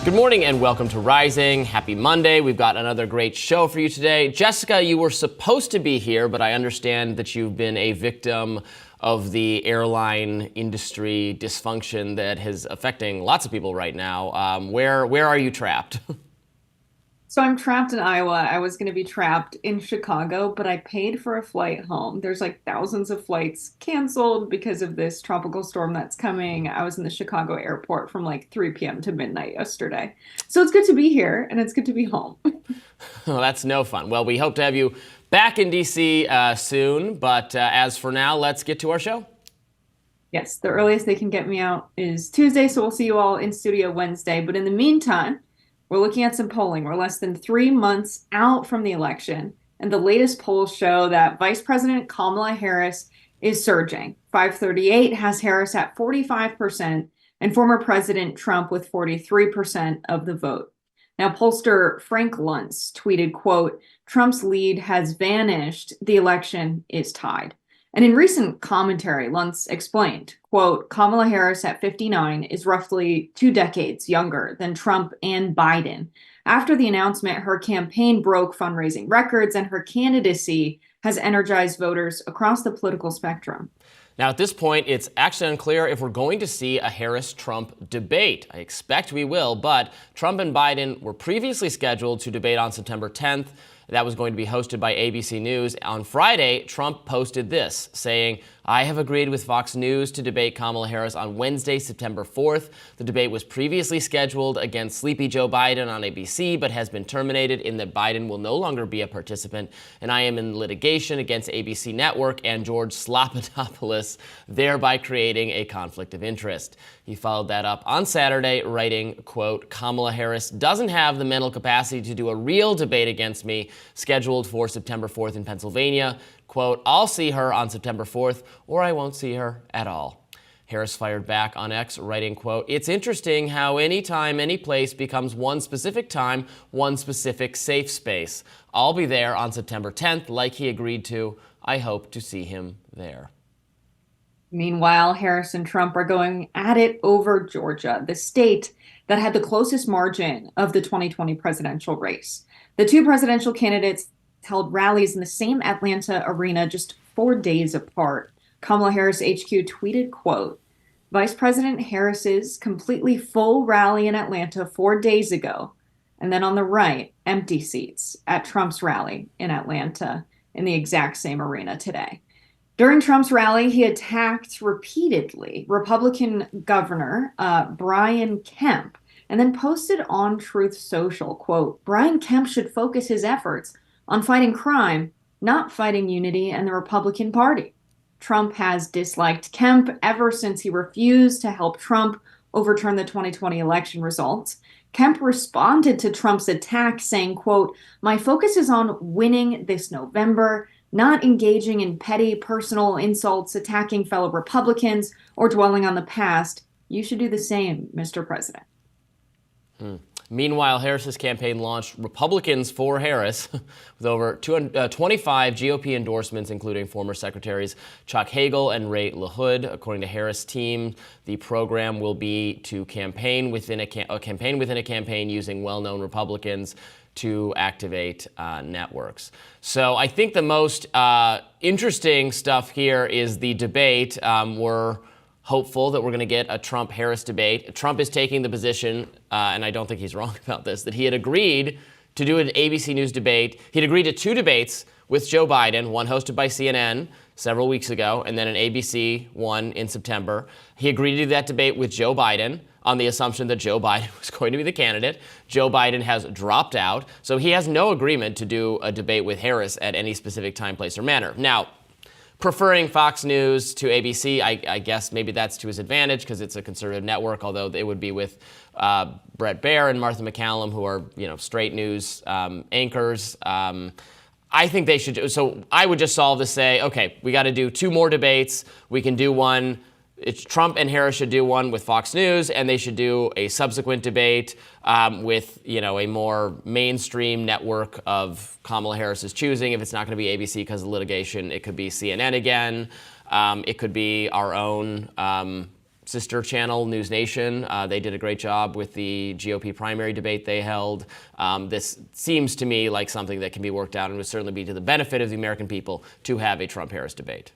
Good morning and welcome to Rising. Happy Monday. We've got another great show for you today. Jessica, you were supposed to be here, but I understand that you've been a victim of the airline industry dysfunction that is affecting lots of people right now. Where are you trapped? So I'm trapped in Iowa. I was going to be trapped in Chicago, but I paid for a flight home. There's like thousands of flights canceled because of this tropical storm that's coming. I was in the Chicago airport from like 3 p.m. to midnight yesterday. So it's good to be here and it's good to be home. Well, that's no fun. Well, we hope to have you back in D.C. Soon. But as for now, let's get to our show. Yes, the earliest they can get me out is Tuesday. So we'll see you all in studio Wednesday. But in the meantime, we're looking at some polling. We're less than 3 months out from the election, and the latest polls show that Vice President Kamala Harris is surging. 538 has Harris at 45%, and former President Trump with 43% of the vote. Now, pollster Frank Luntz tweeted, quote, "Trump's lead has vanished. The election is tied." And in recent commentary, Luntz explained, quote, "Kamala Harris at 59 is roughly 2 decades younger than Trump and Biden. After the announcement, her campaign broke fundraising records and her candidacy has energized voters across the political spectrum." Now, at this point, it's actually unclear if we're going to see a Harris-Trump debate. I expect we will, but Trump and Biden were previously scheduled to debate on September 10th. That was going to be hosted by ABC News. On Friday, Trump posted this, saying, "I have agreed with Fox News to debate Kamala Harris on Wednesday, September 4th. The debate was previously scheduled against sleepy Joe Biden on ABC, but has been terminated in that Biden will no longer be a participant, and I am in litigation against ABC Network and George Sloppitopoulos, thereby creating a conflict of interest." He followed that up on Saturday, writing, quote, "Kamala Harris doesn't have the mental capacity to do a real debate against me, scheduled for September 4th in Pennsylvania. Quote, I'll see her on September 4th, or I won't see her at all." Harris fired back on X, writing, quote, "It's interesting how any time, any place becomes one specific time, one specific safe space. I'll be there on September 10th, like he agreed to. I hope to see him there." Meanwhile, Harris and Trump are going at it over Georgia, the state that had the closest margin of the 2020 presidential race. The two presidential candidates held rallies in the same Atlanta arena just 4 days apart. Kamala Harris HQ tweeted, quote, "Vice President Harris's completely full rally in Atlanta 4 days ago." And then on the right, empty seats at Trump's rally in Atlanta in the exact same arena today. During Trump's rally, he attacked repeatedly Republican Governor Brian Kemp and then posted on Truth Social, quote, "Brian Kemp should focus his efforts on fighting crime, not fighting unity and the Republican Party." Trump has disliked Kemp ever since he refused to help Trump overturn the 2020 election results. Kemp responded to Trump's attack saying, quote, "My focus is on winning this November, not engaging in petty personal insults, attacking fellow Republicans, or dwelling on the past. You should do the same, Mr. President." Meanwhile, Harris's campaign launched Republicans for Harris with over 25 GOP endorsements, including former Secretaries Chuck Hagel and Ray LaHood. According to Harris' team, the program will be to campaign within a campaign using well-known Republicans to activate networks. So I think the most interesting stuff here is the debate. We're hopeful that we're going to get a Trump-Harris debate. Trump is taking the position, and I don't think he's wrong about this, that he had agreed to do an ABC News debate. He'd agreed to 2 debates with Joe Biden, one hosted by CNN several weeks ago, and then an ABC one in September. He agreed to do that debate with Joe Biden on the assumption that Joe Biden was going to be the candidate. Joe Biden has dropped out, so he has no agreement to do a debate with Harris at any specific time, place, or manner. Now, preferring Fox News to ABC, I guess maybe that's to his advantage because it's a conservative network, although it would be with Bret Baier and Martha McCallum, who are, straight news anchors. I think they should. So I would just solve this, say, okay, we got to do 2 more debates. We can do one. Trump and Harris should do one with Fox News, and they should do a subsequent debate with, a more mainstream network of Kamala Harris's choosing. If it's not going to be ABC because of litigation, it could be CNN again. It could be our own sister channel, News Nation. They did a great job with the GOP primary debate they held. This seems to me like something that can be worked out and would certainly be to the benefit of the American people to have a Trump-Harris debate.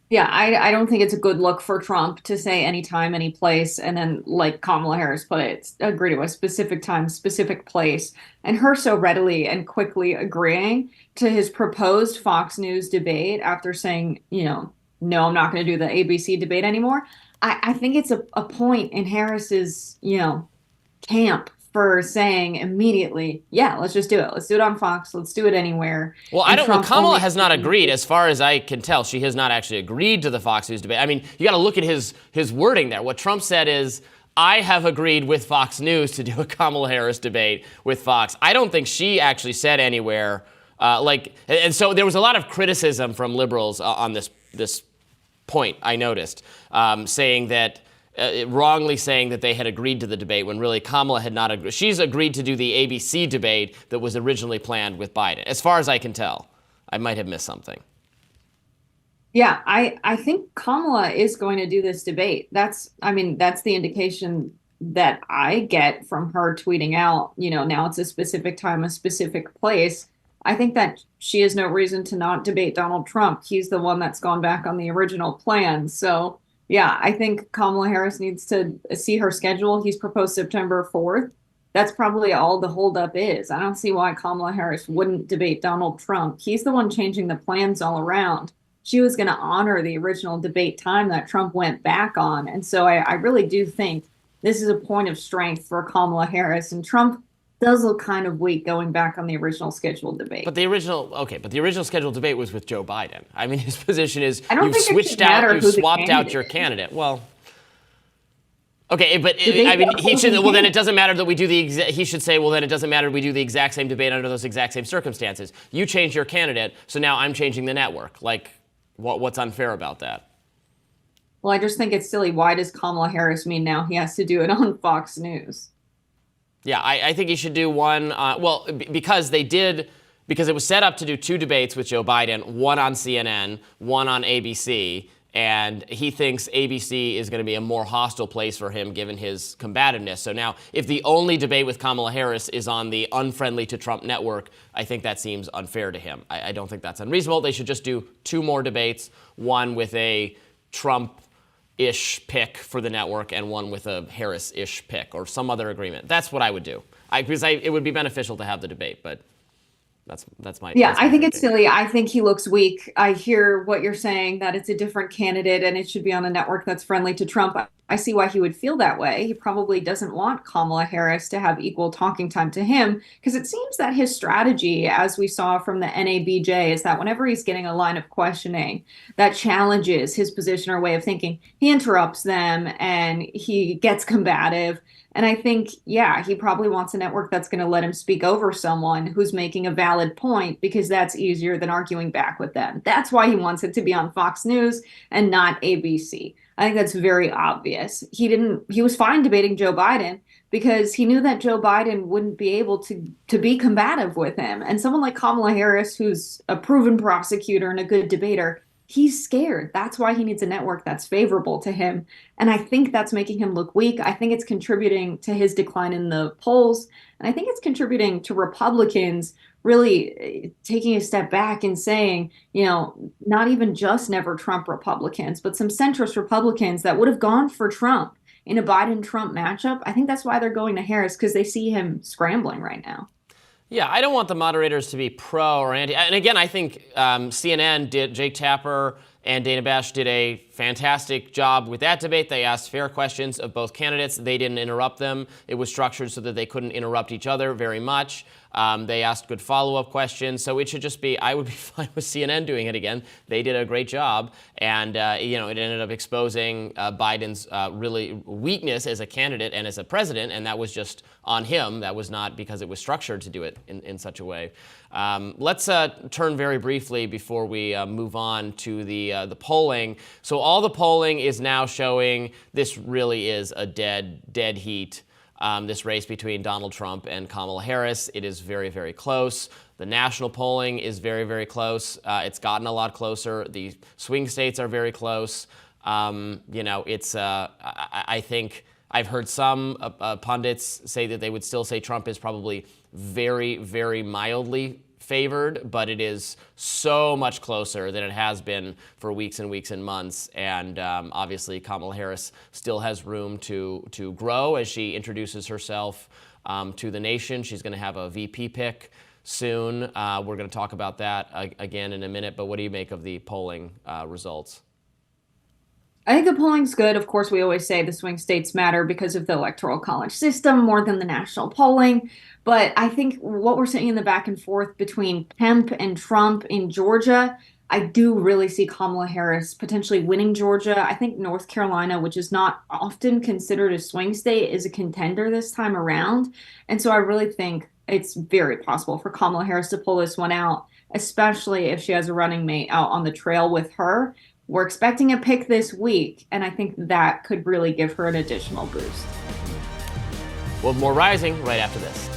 Yeah, I don't think it's a good look for Trump to say anytime, any place, and then, like Kamala Harris put it, agree to a specific time, specific place, and her so readily and quickly agreeing to his proposed Fox News debate after saying, no, I'm not going to do the ABC debate anymore. I think it's a point in Harris's, camp for saying immediately, yeah, let's just do it. Let's do it on Fox. Let's do it anywhere. Well, Kamala has not agreed, as far as I can tell. She has not actually agreed to the Fox News debate. I mean, you got to look at his wording there. What Trump said is, I have agreed with Fox News to do a Kamala Harris debate with Fox. I don't think she actually said anywhere, and so there was a lot of criticism from liberals on this point, I noticed, wrongly saying that they had agreed to the debate when really Kamala had not agreed. She's agreed to do the ABC debate that was originally planned with Biden, as far as I can tell. I might have missed something. Yeah, I think Kamala is going to do this debate. That's the indication that I get from her tweeting out, now it's a specific time, a specific place. I think that she has no reason to not debate Donald Trump. He's the one that's gone back on the original plan. So yeah, I think Kamala Harris needs to see her schedule. He's proposed September 4th. That's probably all the holdup is. I don't see why Kamala Harris wouldn't debate Donald Trump. He's the one changing the plans all around. She was going to honor the original debate time that Trump went back on. And so I really do think this is a point of strength for Kamala Harris. And Trump does look kind of weak going back on the original scheduled debate. But the original scheduled debate was with Joe Biden. I mean, his position is you've swapped out your candidate. Well, okay, but he should. Well, then it doesn't matter that we do he should say, well, then it doesn't matter we do the exact same debate under those exact same circumstances. You changed your candidate, so now I'm changing the network. Like, what's unfair about that? Well, I just think it's silly. Why does Kamala Harris mean now he has to do it on Fox News? Yeah, I think he should do one. Because it was set up to do two debates with Joe Biden, one on CNN, one on ABC, and he thinks ABC is going to be a more hostile place for him given his combativeness. So now, if the only debate with Kamala Harris is on the unfriendly to Trump network, I think that seems unfair to him. I don't think that's unreasonable. They should just do two more debates, one with a Trump-ish pick for the network and one with a Harris-ish pick or some other agreement. That's what I would do. Because it would be beneficial to have the debate, but that's my... Yeah, I think it's silly. I think he looks weak. I hear what you're saying, that it's a different candidate and it should be on a network that's friendly to Trump. I see why he would feel that way. He probably doesn't want Kamala Harris to have equal talking time to him, because it seems that his strategy, as we saw from the NABJ, is that whenever he's getting a line of questioning that challenges his position or way of thinking, he interrupts them and he gets combative. And I think, yeah, he probably wants a network that's going to let him speak over someone who's making a valid point, because that's easier than arguing back with them. That's why he wants it to be on Fox News and not ABC. I think that's very obvious. He was fine debating Joe Biden because he knew that Joe Biden wouldn't be able to be combative with him. And someone like Kamala Harris, who's a proven prosecutor and a good debater, he's scared. That's why he needs a network that's favorable to him. And I think that's making him look weak. I think it's contributing to his decline in the polls. And I think it's contributing to Republicans really taking a step back and saying, not even just never Trump Republicans, but some centrist Republicans that would have gone for Trump in a Biden-Trump matchup. I think that's why they're going to Harris, because they see him scrambling right now. Yeah, I don't want the moderators to be pro or anti. And again, I think CNN did, Jake Tapper and Dana Bash did a fantastic job with that debate. They asked fair questions of both candidates. They didn't interrupt them. It was structured so that they couldn't interrupt each other very much. They asked good follow-up questions. So it should just be, I would be fine with CNN doing it again. They did a great job. And, it ended up exposing Biden's really weakness as a candidate and as a president. And that was just on him. That was not because it was structured to do it in such a way. Let's turn very briefly before we move on to the polling. So all the polling is now showing this really is a dead heat. This race between Donald Trump and Kamala Harris. It is very, very close. The national polling is very, very close. It's gotten a lot closer. The swing states are very close. It's I think I've heard some pundits say that they would still say Trump is probably very, very mildly favored, but it is so much closer than it has been for weeks and weeks and months. And obviously, Kamala Harris still has room to grow as she introduces herself to the nation. She's going to have a VP pick soon. We're going to talk about that again in a minute. But what do you make of the polling results? I think the polling's good. Of course, we always say the swing states matter because of the electoral college system more than the national polling. But I think what we're seeing in the back and forth between Kemp and Trump in Georgia, I do really see Kamala Harris potentially winning Georgia. I think North Carolina, which is not often considered a swing state, is a contender this time around. And so I really think it's very possible for Kamala Harris to pull this one out, especially if she has a running mate out on the trail with her. We're expecting a pick this week, and I think that could really give her an additional boost. We'll have more Rising right after this.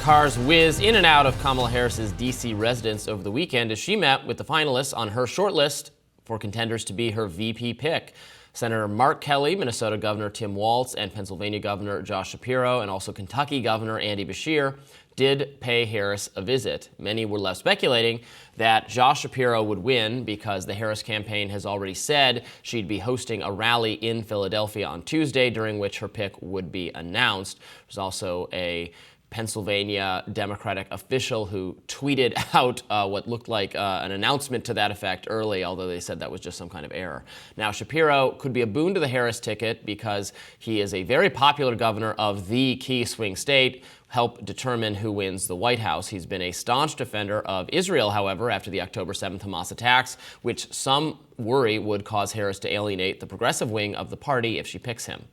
Cars whiz in and out of Kamala Harris's D.C. residence over the weekend as she met with the finalists on her shortlist for contenders to be her VP pick. Senator Mark Kelly, Minnesota Governor Tim Walz, and Pennsylvania Governor Josh Shapiro, and also Kentucky Governor Andy Beshear did pay Harris a visit. Many were left speculating that Josh Shapiro would win because the Harris campaign has already said she'd be hosting a rally in Philadelphia on Tuesday, during which her pick would be announced. There's also a Pennsylvania Democratic official who tweeted out what looked like an announcement to that effect early, although they said that was just some kind of error. Now, Shapiro could be a boon to the Harris ticket because he is a very popular governor of the key swing state, help determine who wins the White House. He's been a staunch defender of Israel, however, after the October 7th Hamas attacks, which some worry would cause Harris to alienate the progressive wing of the party if she picks him.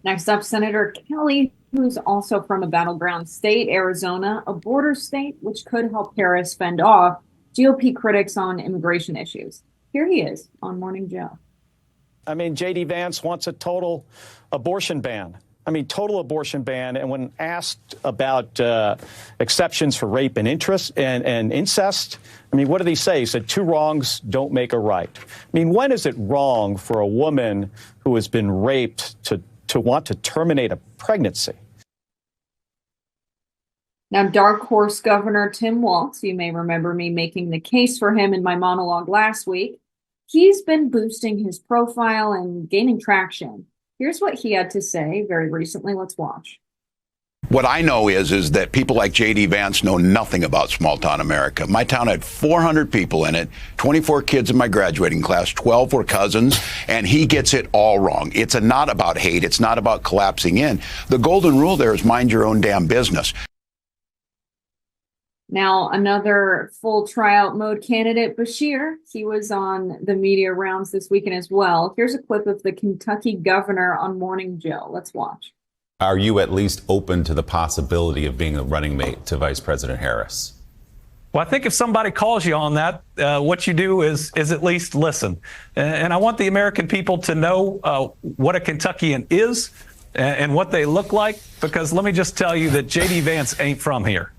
Next up, Senator Kelly, who's also from a battleground state, Arizona, a border state, which could help Harris fend off GOP critics on immigration issues. Here he is on Morning Joe. I mean, J.D. Vance wants a total abortion ban. Total abortion ban. And when asked about exceptions for rape and incest, what did he say? He said, 2 wrongs don't make a right. When is it wrong for a woman who has been raped to want to terminate a pregnancy? Now, dark horse Governor Tim Walz, you may remember me making the case for him in my monologue last week. He's been boosting his profile and gaining traction. Here's what he had to say very recently. Let's watch. What I know is that people like J.D. Vance know nothing about small town America. My town had 400 people in it, 24 kids in my graduating class, 12 were cousins, and he gets it all wrong. It's not about hate. It's not about collapsing in. The golden rule there is mind your own damn business. Now, another full tryout mode candidate, Beshear, he was on the media rounds this weekend as well. Here's a clip of the Kentucky governor on Morning Joe. Let's watch. Are you at least open to the possibility of being a running mate to Vice President Harris? Well, I think if somebody calls you on that, what you do is at least listen. And I want the American people to know what a Kentuckian is and what they look like, because let me just tell you that J.D. Vance ain't from here.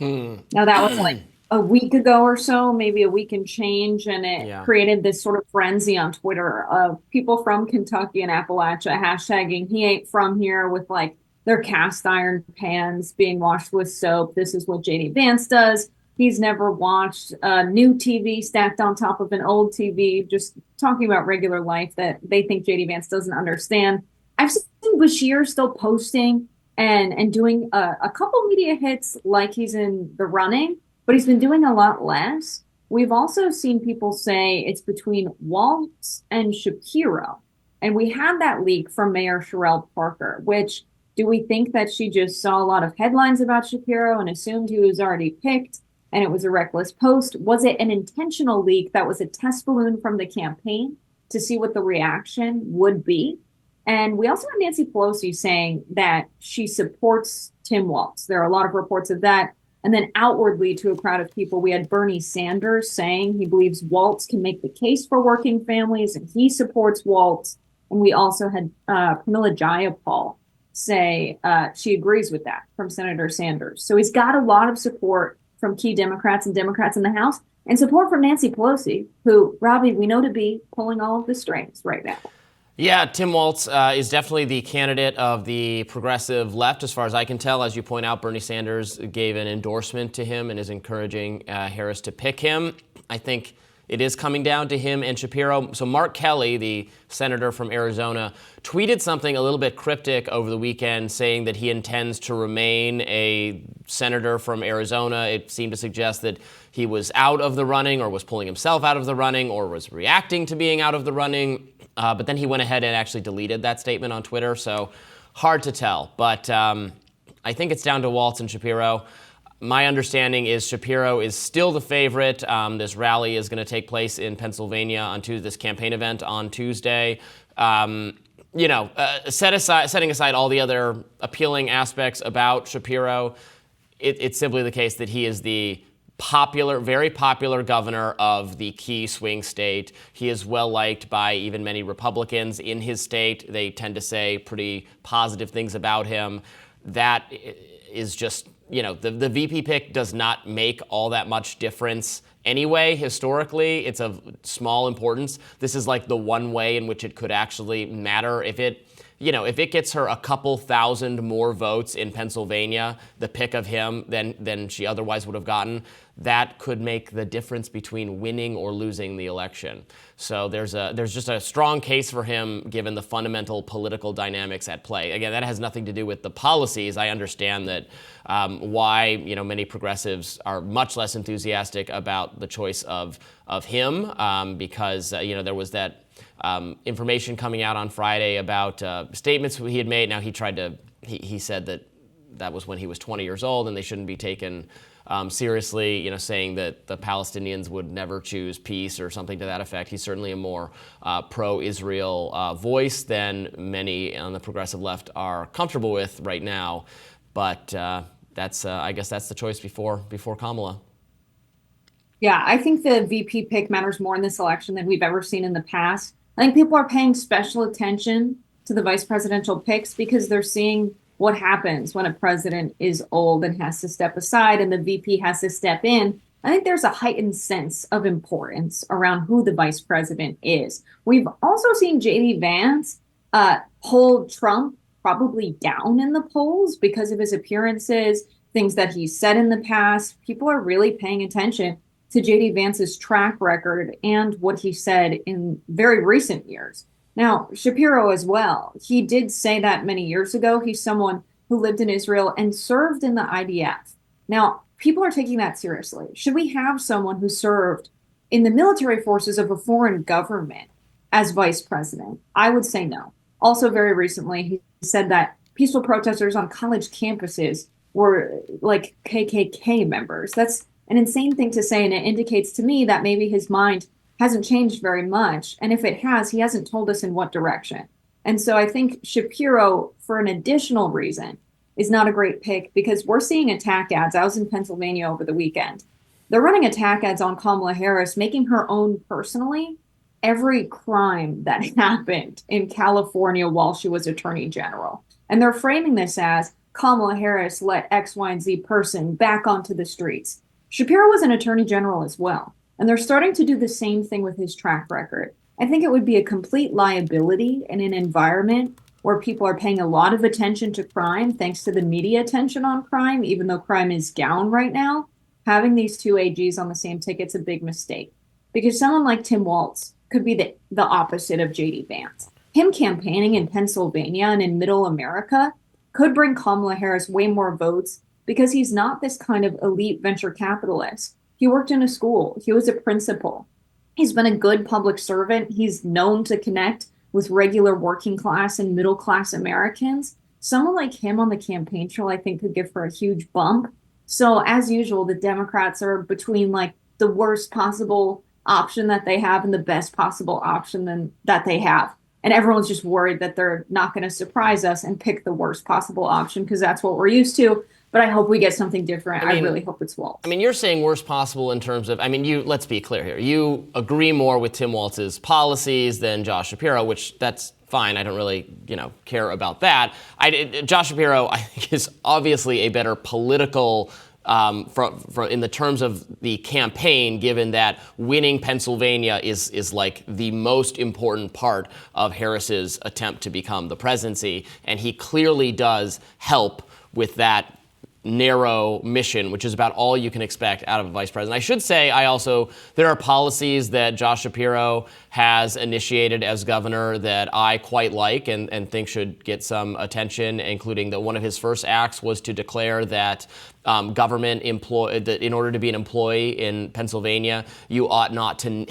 Now, that was like a week ago or so, maybe a week and change, and it created this sort of frenzy on Twitter of people from Kentucky and Appalachia hashtagging "he ain't from here" with like their cast iron pans being washed with soap. This is what J.D. Vance does. He's never watched a new TV stacked on top of an old TV, just talking about regular life that they think J.D. Vance doesn't understand. I've seen Beshear still posting and doing a couple media hits like he's in the running, but he's been doing a lot less. We've also seen people say it's between Walz and Shapiro. And we had that leak from Mayor Sherrell Parker, which, do we think that she just saw a lot of headlines about Shapiro and assumed he was already picked and it was a reckless post? Was it an intentional leak that was a test balloon from the campaign to see what the reaction would be? And we also have Nancy Pelosi saying that she supports Tim Walz. There are a lot of reports of that. And then outwardly to a crowd of people, we had Bernie Sanders saying he believes Walz can make the case for working families and he supports Walz. And we also had Pramila Jayapal say she agrees with that from Senator Sanders. So he's got a lot of support from key Democrats and Democrats in the House, and support from Nancy Pelosi, who, Robby, we know to be pulling all of the strings right now. Yeah, Tim Walz is definitely the candidate of the progressive left, as far as I can tell. As you point out, Bernie Sanders gave an endorsement to him and is encouraging Harris to pick him. I think it is coming down to him and Shapiro. So Mark Kelly, the senator from Arizona, tweeted something a little bit cryptic over the weekend, saying that he intends to remain a senator from Arizona. It seemed to suggest that he was out of the running, or was pulling himself out of the running, or was reacting to being out of the running. But then he went ahead and actually deleted that statement on Twitter. So hard to tell. But I think it's down to Walz and Shapiro. My understanding is Shapiro is still the favorite. This rally is going to take place in Pennsylvania on Tuesday, this campaign event on Tuesday. Setting aside all the other appealing aspects about Shapiro, it's simply the case that he is the very popular governor of the key swing state. He is well liked by even many Republicans in his state. They tend to say pretty positive things about him. That is just, the VP pick does not make all that much difference anyway. Historically, it's of small importance. This is like the one way in which it could actually matter. If it gets her a couple thousand more votes in Pennsylvania, the pick of him than she otherwise would have gotten, that could make the difference between winning or losing the election. So there's just a strong case for him given the fundamental political dynamics at play. Again, that has nothing to do with the policies. I understand that why many progressives are much less enthusiastic about the choice of him because there was that information coming out on Friday about statements he had made. Now he said that was when he was 20 years old and they shouldn't be taken seriously, saying that the Palestinians would never choose peace or something to that effect. He's certainly a more pro-Israel voice than many on the progressive left are comfortable with right now. But I guess that's the choice before Kamala. Yeah, I think the VP pick matters more in this election than we've ever seen in the past. I think people are paying special attention to the vice presidential picks because they're seeing what happens when a president is old and has to step aside and the VP has to step in. I think there's a heightened sense of importance around who the vice president is. We've also seen J.D. Vance hold Trump probably down in the polls because of his appearances, things that he's said in the past. People are really paying attention to J.D. Vance's track record and what he said in very recent years. Now, Shapiro as well. He did say that many years ago. He's someone who lived in Israel and served in the IDF. Now, people are taking that seriously. Should we have someone who served in the military forces of a foreign government as vice president? I would say no. Also, very recently, he said that peaceful protesters on college campuses were like KKK members. That's an insane thing to say, and it indicates to me that maybe his mind hasn't changed very much. And if it has, he hasn't told us in what direction. And so I think Shapiro, for an additional reason, is not a great pick because we're seeing attack ads. I was in Pennsylvania over the weekend. They're running attack ads on Kamala Harris, making her own personally every crime that happened in California while she was Attorney General. And they're framing this as Kamala Harris let X, Y, and Z person back onto the streets. Shapiro was an Attorney General as well. And they're starting to do the same thing with his track record. I think it would be a complete liability in an environment where people are paying a lot of attention to crime, thanks to the media attention on crime, even though crime is down right now. Having these two AGs on the same ticket's a big mistake. Because someone like Tim Walz could be the opposite of J.D. Vance. Him campaigning in Pennsylvania and in middle America could bring Kamala Harris way more votes because he's not this kind of elite venture capitalist. He worked in a school. He was a principal. He's been a good public servant. He's known to connect with regular working class and middle class Americans. Someone like him on the campaign trail, I think, could give her a huge bump. So as usual, the Democrats are between like the worst possible option that they have and the best possible option that they have. And everyone's just worried that they're not going to surprise us and pick the worst possible option because that's what we're used to. But I hope we get something different. I really hope it's Walz. You're saying worst possible in terms of, let's be clear here. You agree more with Tim Walz's policies than Josh Shapiro, which that's fine. I don't really, care about that. Josh Shapiro, I think, is obviously a better political in the terms of the campaign, given that winning Pennsylvania is like the most important part of Harris's attempt to become the presidency, and he clearly does help with that narrow mission, which is about all you can expect out of a vice president. I should say, there are policies that Josh Shapiro has initiated as governor that I quite like and think should get some attention, including that one of his first acts was to declare that government that in order to be an employee in Pennsylvania, you ought not to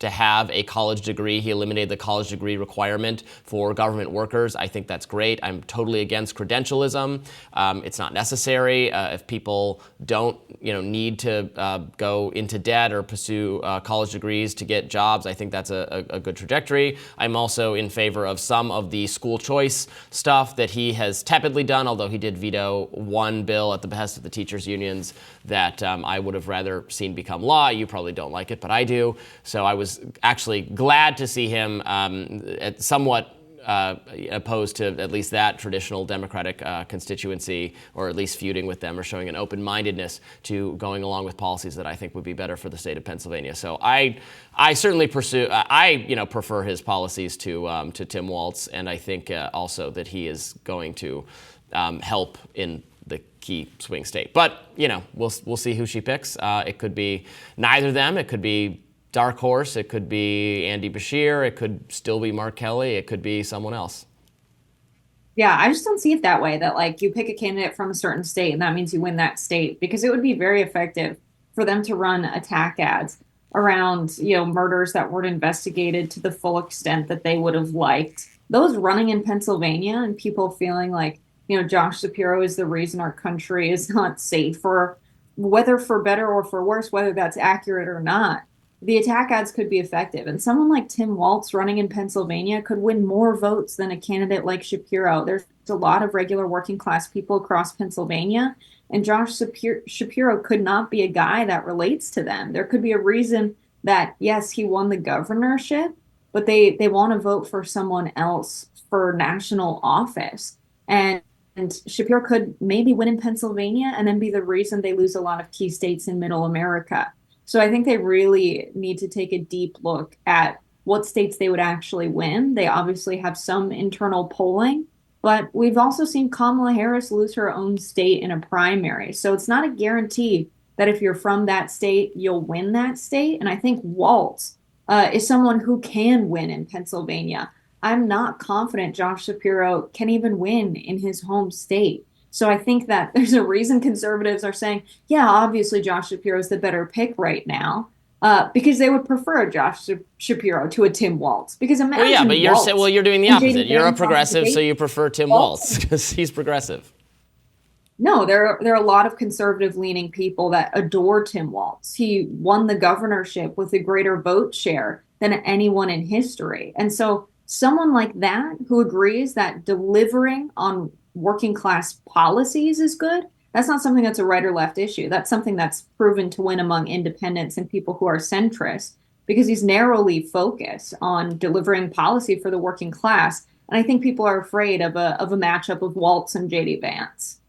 have a college degree. He eliminated the college degree requirement for government workers. I think that's great. I'm totally against credentialism. It's not necessary. If people don't, need to go into debt or pursue college degrees to get jobs, I think that's a good trajectory. I'm also in favor of some of the school choice stuff that he has tepidly done, although he did veto one bill at the behest of the teachers' unions that I would have rather seen become law. You probably don't like it, but I do. So I was actually glad to see him somewhat opposed to at least that traditional Democratic constituency, or at least feuding with them or showing an open-mindedness to going along with policies that I think would be better for the state of Pennsylvania. So I certainly prefer his policies to Tim Walz, and I think also that he is going to help in the key swing state. But we'll see who she picks. It could be neither of them. It could be dark horse. It could be Andy Beshear. It could still be Mark Kelly. It could be someone else. Yeah, I just don't see it that way, that you pick a candidate from a certain state and that means you win that state, because it would be very effective for them to run attack ads around, murders that weren't investigated to the full extent that they would have liked. Those running in Pennsylvania and people feeling like, Josh Shapiro is the reason our country is not safe, or whether for better or for worse, whether that's accurate or not, the attack ads could be effective. And someone like Tim Walz running in Pennsylvania could win more votes than a candidate like Shapiro. There's a lot of regular working class people across Pennsylvania, and Josh Shapiro could not be a guy that relates to them. There could be a reason that, yes, he won the governorship, but they want to vote for someone else for national office. And Shapiro could maybe win in Pennsylvania and then be the reason they lose a lot of key states in middle America. So I think they really need to take a deep look at what states they would actually win. They obviously have some internal polling, but we've also seen Kamala Harris lose her own state in a primary. So it's not a guarantee that if you're from that state, you'll win that state. And I think Walz is someone who can win in Pennsylvania. I'm not confident Josh Shapiro can even win in his home state. So I think that there's a reason conservatives are saying, yeah, obviously Josh Shapiro is the better pick right now, because they would prefer Josh Shapiro to a Tim Walz. Because imagine but you're doing the opposite. You're a progressive, so you prefer Tim Walz because he's progressive. No, there are a lot of conservative-leaning people that adore Tim Walz. He won the governorship with a greater vote share than anyone in history. And so someone like that who agrees that delivering on working class policies is good, that's not something that's a right or left issue. That's something that's proven to win among independents and people who are centrist, because he's narrowly focused on delivering policy for the working class. And I think people are afraid of a matchup of Walz and J.D. Vance.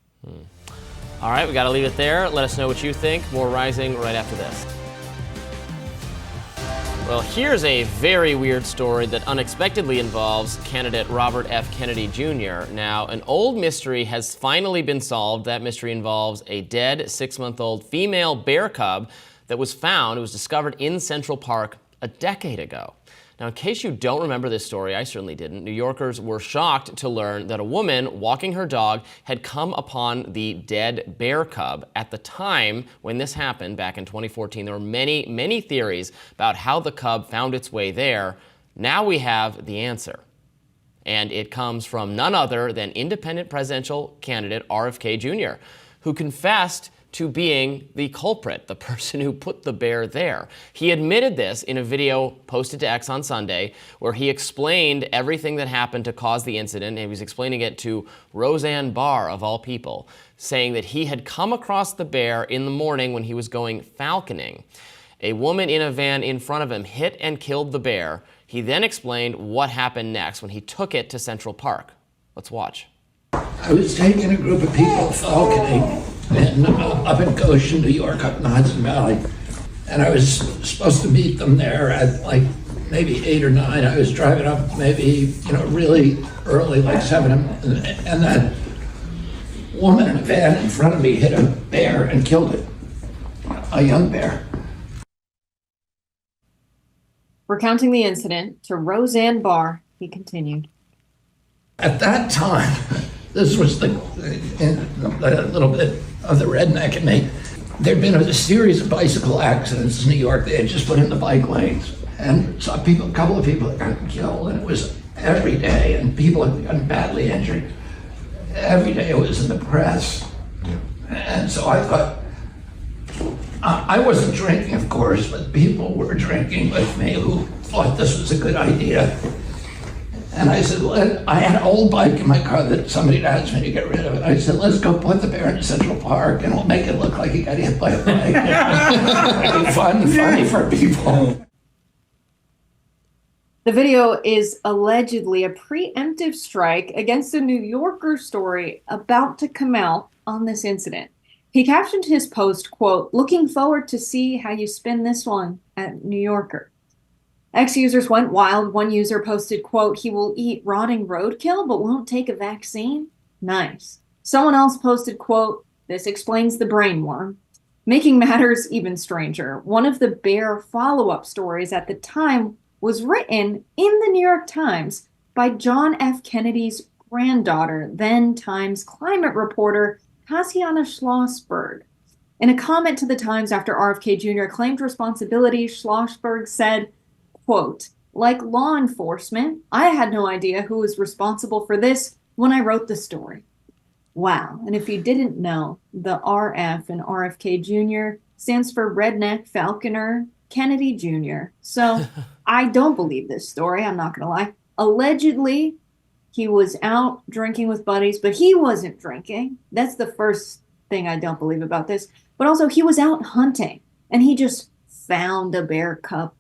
All right, we got to leave it there. Let us know what you think. More Rising right after this. Well, here's a very weird story that unexpectedly involves candidate Robert F. Kennedy Jr. Now, an old mystery has finally been solved. That mystery involves a dead 6-month-old female bear cub that was found. It was discovered in Central Park a decade ago. Now, in case you don't remember this story, I certainly didn't, New Yorkers were shocked to learn that a woman walking her dog had come upon the dead bear cub. At the time when this happened, back in 2014, there were many, many theories about how the cub found its way there. Now we have the answer. And it comes from none other than independent presidential candidate RFK Jr., who confessed to being the culprit, the person who put the bear there. He admitted this in a video posted to X on Sunday, where he explained everything that happened to cause the incident, and he was explaining it to Roseanne Barr, of all people, saying that he had come across the bear in the morning when he was going falconing. A woman in a van in front of him hit and killed the bear. He then explained what happened next when he took it to Central Park. Let's watch. I was taking a group of people falconing up in Goshen, New York, up in the Hudson Valley. And I was supposed to meet them there at like maybe 8 or 9. I was driving up maybe, really early, like 7. And that woman in a van in front of me hit a bear and killed it, a young bear. Recounting the incident to Roseanne Barr, he continued. At that time, this was a little bit of the redneck in me. There'd been a series of bicycle accidents in New York. They had just put in the bike lanes, and saw a couple of people had gotten killed, and it was every day, and people had gotten badly injured. Every day it was in the press. And so I thought, I wasn't drinking, of course, but people were drinking with me who thought this was a good idea. And I said, I had an old bike in my car that somebody had asked me to get rid of it. I said, let's go put the bear in Central Park and we'll make it look like he got hit by a bike. It'll be funny for people. The video is allegedly a preemptive strike against a New Yorker story about to come out on this incident. He captioned his post, quote, "Looking forward to see how you spin this one at New Yorker." Ex-users went wild. One user posted, quote, "He will eat rotting roadkill but won't take a vaccine." Nice. Someone else posted, quote, "This explains the brain worm." Making matters even stranger, one of the bear follow-up stories at the time was written in the New York Times by John F. Kennedy's granddaughter, then Times climate reporter Tatiana Schlossberg. In a comment to the Times after RFK Jr. claimed responsibility, Schlossberg said, quote, "Like law enforcement, I had no idea who was responsible for this when I wrote the story." Wow. And if you didn't know, the RF in RFK Jr. stands for Redneck Falconer Kennedy Jr. So I don't believe this story. I'm not going to lie. Allegedly, he was out drinking with buddies, but he wasn't drinking. That's the first thing I don't believe about this. But also, he was out hunting and he just found a bear cub.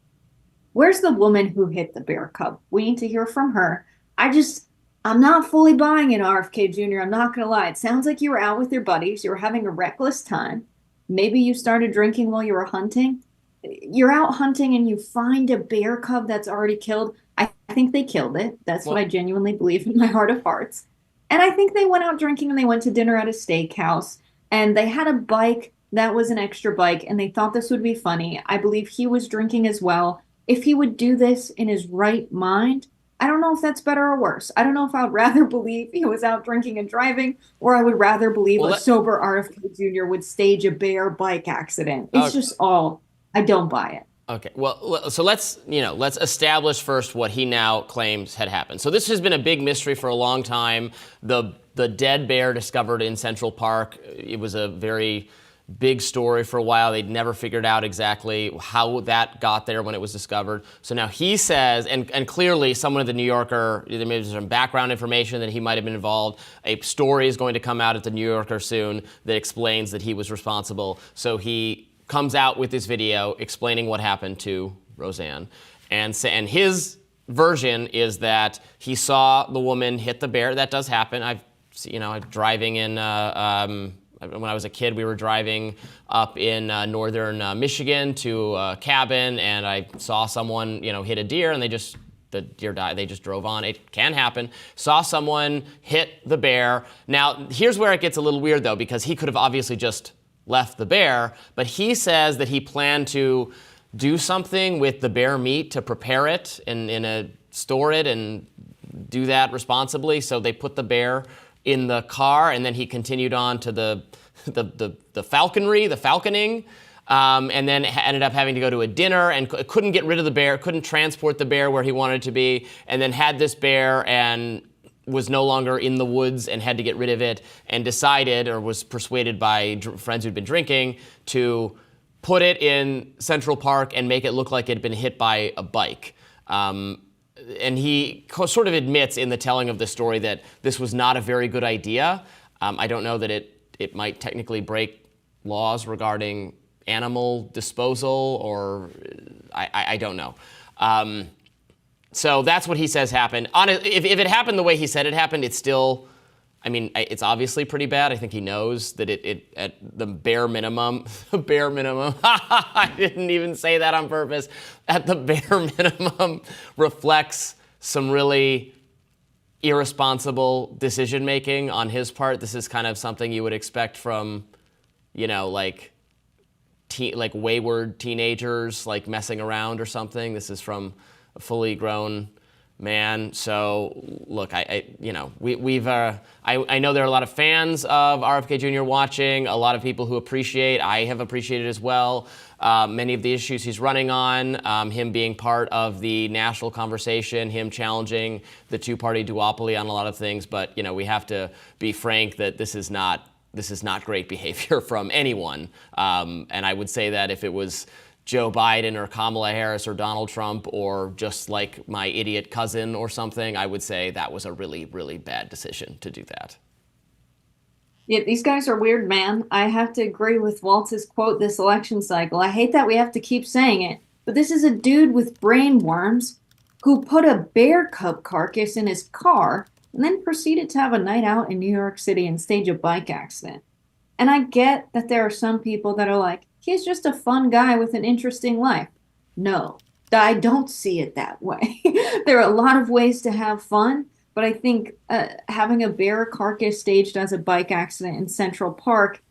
Where's the woman who hit the bear cub? We need to hear from her. I'm not fully buying it, RFK Jr. I'm not going to lie. It sounds like you were out with your buddies. You were having a reckless time. Maybe you started drinking while you were hunting. You're out hunting and you find a bear cub that's already killed. I think they killed it. That's what I genuinely believe in my heart of hearts. And I think they went out drinking and they went to dinner at a steakhouse. And they had a bike that was an extra bike. And they thought this would be funny. I believe he was drinking as well. If he would do this in his right mind, I don't know if that's better or worse. I don't know if I would rather believe he was out drinking and driving, or I would rather believe a sober RFK Jr. would stage a bear bike accident. It's just all, I don't buy it. Okay, well, so let's establish first what he now claims had happened. So this has been a big mystery for a long time. The dead bear discovered in Central Park, it was a very big story for a while. They'd never figured out exactly how that got there when it was discovered. So now he says, and clearly someone at the New Yorker, there may be some background information that he might have been involved. A story is going to come out at the New Yorker soon that explains that he was responsible. So he comes out with this video explaining what happened to Roseanne. And his version is that he saw the woman hit the bear. That does happen. I'm driving in, when I was a kid, we were driving up in northern Michigan to a cabin, and I saw someone, hit a deer, and the deer died. They just drove on. It can happen. Saw someone hit the bear. Now, here's where it gets a little weird, though, because he could have obviously just left the bear, but he says that he planned to do something with the bear meat to prepare it and store it and do that responsibly. So they put the bear in the car, and then he continued on to the falconing, and then ended up having to go to a dinner and couldn't get rid of the bear, couldn't transport the bear where he wanted it to be, and then had this bear and was no longer in the woods and had to get rid of it, and decided, or was persuaded by friends who'd been drinking, to put it in Central Park and make it look like it had been hit by a bike. And he sort of admits in the telling of the story that this was not a very good idea. I don't know that it might technically break laws regarding animal disposal, or I don't know. So that's what he says happened. If it happened the way he said it happened, it's still, I mean, it's obviously pretty bad. I think he knows that it at the bare minimum, I didn't even say that on purpose, at the bare minimum reflects some really irresponsible decision making on his part. This is kind of something you would expect from, like wayward teenagers, like messing around or something. This is from a fully grown man. So look, I know there are a lot of fans of RFK Jr. watching, a lot of people who appreciate, I have appreciated as well, many of the issues he's running on, him being part of the national conversation, him challenging the two-party duopoly on a lot of things. But, we have to be frank that this is not great behavior from anyone. And I would say that if it was Joe Biden or Kamala Harris or Donald Trump or just like my idiot cousin or something, I would say that was a really, really bad decision to do that. Yeah, these guys are weird, man. I have to agree with Waltz's quote this election cycle. I hate that we have to keep saying it, but this is a dude with brain worms who put a bear cub carcass in his car and then proceeded to have a night out in New York City and stage a bike accident. And I get that there are some people that are like, he's just a fun guy with an interesting life. No, I don't see it that way. There are a lot of ways to have fun, but I think having a bear carcass staged as a bike accident in Central Park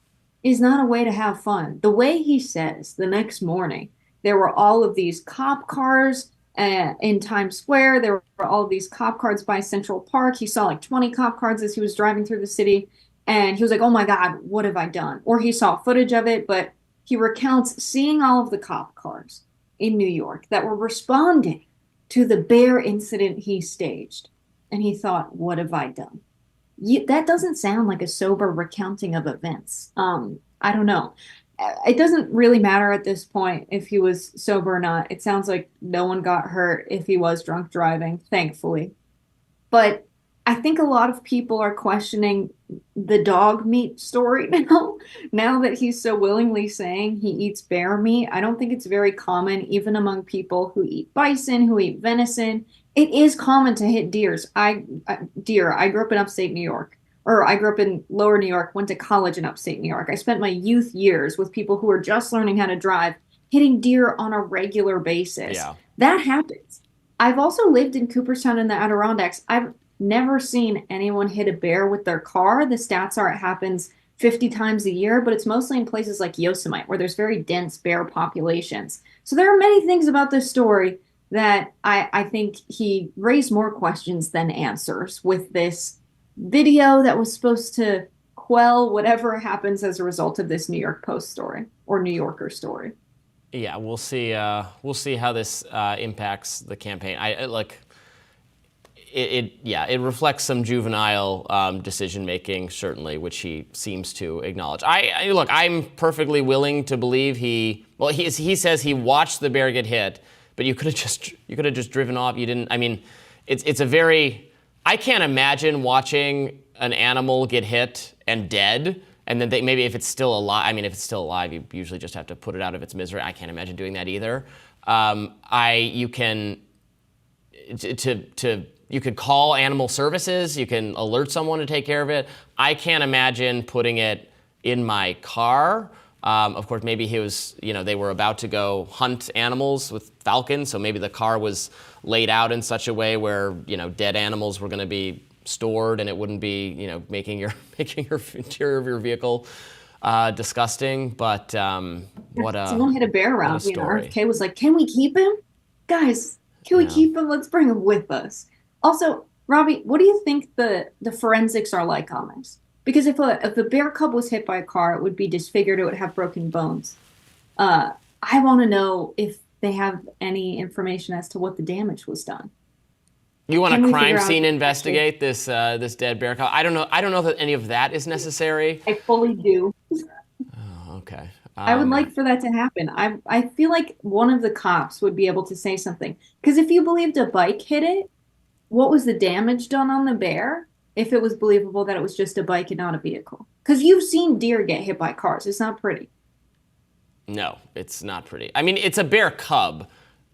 is not a way to have fun. The way he says the next morning, there were all of these cop cars in Times Square. There were all of these cop cars by Central Park. He saw like 20 cop cars as he was driving through the city. And he was like, oh my God, what have I done? Or he saw footage of it, but he recounts seeing all of the cop cars in New York that were responding to the bear incident he staged. And he thought, what have I done? That doesn't sound like a sober recounting of events. I don't know. It doesn't really matter at this point if he was sober or not. It sounds like no one got hurt if he was drunk driving, thankfully. But I think a lot of people are questioning the dog meat story now that he's so willingly saying he eats bear meat. I don't think it's very common, even among people who eat bison, who eat venison. It is common to hit deer. I grew up in upstate New York, or I grew up in lower New York, went to college in upstate New York. I spent my youth years with people who are just learning how to drive, hitting deer on a regular basis. Yeah. That happens. I've also lived in Cooperstown in the Adirondacks. I've never seen anyone hit a bear with their car. The stats are it happens 50 times a year, but it's mostly in places like Yosemite where there's very dense bear populations. So there are many things about this story that I think he raised more questions than answers with this video that was supposed to quell whatever happens as a result of this New York Post story or New Yorker story. Yeah, we'll see. We'll see how this impacts the campaign. It reflects some juvenile decision making, certainly, which he seems to acknowledge. I'm perfectly willing to believe he says he watched the bear get hit, but you could have just driven off. You didn't. I mean, it's a very. I can't imagine watching an animal get hit and dead, and then maybe if it's still alive. I mean, if it's still alive, you usually just have to put it out of its misery. I can't imagine doing that either. You could call animal services. You can alert someone to take care of it. I can't imagine putting it in my car. Of course, maybe they were about to go hunt animals with falcons, so maybe the car was laid out in such a way where, dead animals were going to be stored and it wouldn't be, making your interior of your vehicle disgusting. But someone hit a bear around me, and RFK was like, "Can we keep him, guys? Can we keep him? Let's bring him with us." Also, Robby, what do you think the forensics are like on this? Because if the bear cub was hit by a car, it would be disfigured. It would have broken bones. I want to know if they have any information as to what the damage was done. You want a crime scene investigate this dead bear cub? I don't know that any of that is necessary. I fully do. Oh, okay. I would like for that to happen. I feel like one of the cops would be able to say something. Because if you believed a bike hit it, what was the damage done on the bear? If it was believable that it was just a bike and not a vehicle. Because you've seen deer get hit by cars. It's not pretty. No, it's not pretty. I mean, it's a bear cub.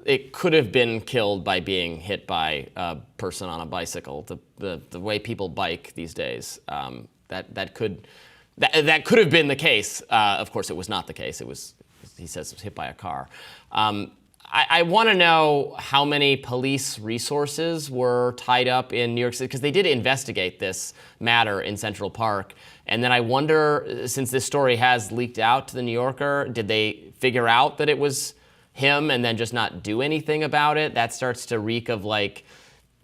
it could have been killed by being hit by a person on a bicycle. The way people bike these days, that could have been the case. Of course, it was not the case. He says it was hit by a car. I want to know how many police resources were tied up in New York City, because they did investigate this matter in Central Park. And then I wonder, since this story has leaked out to the New Yorker, did they figure out that it was him and then just not do anything about it? That starts to reek of like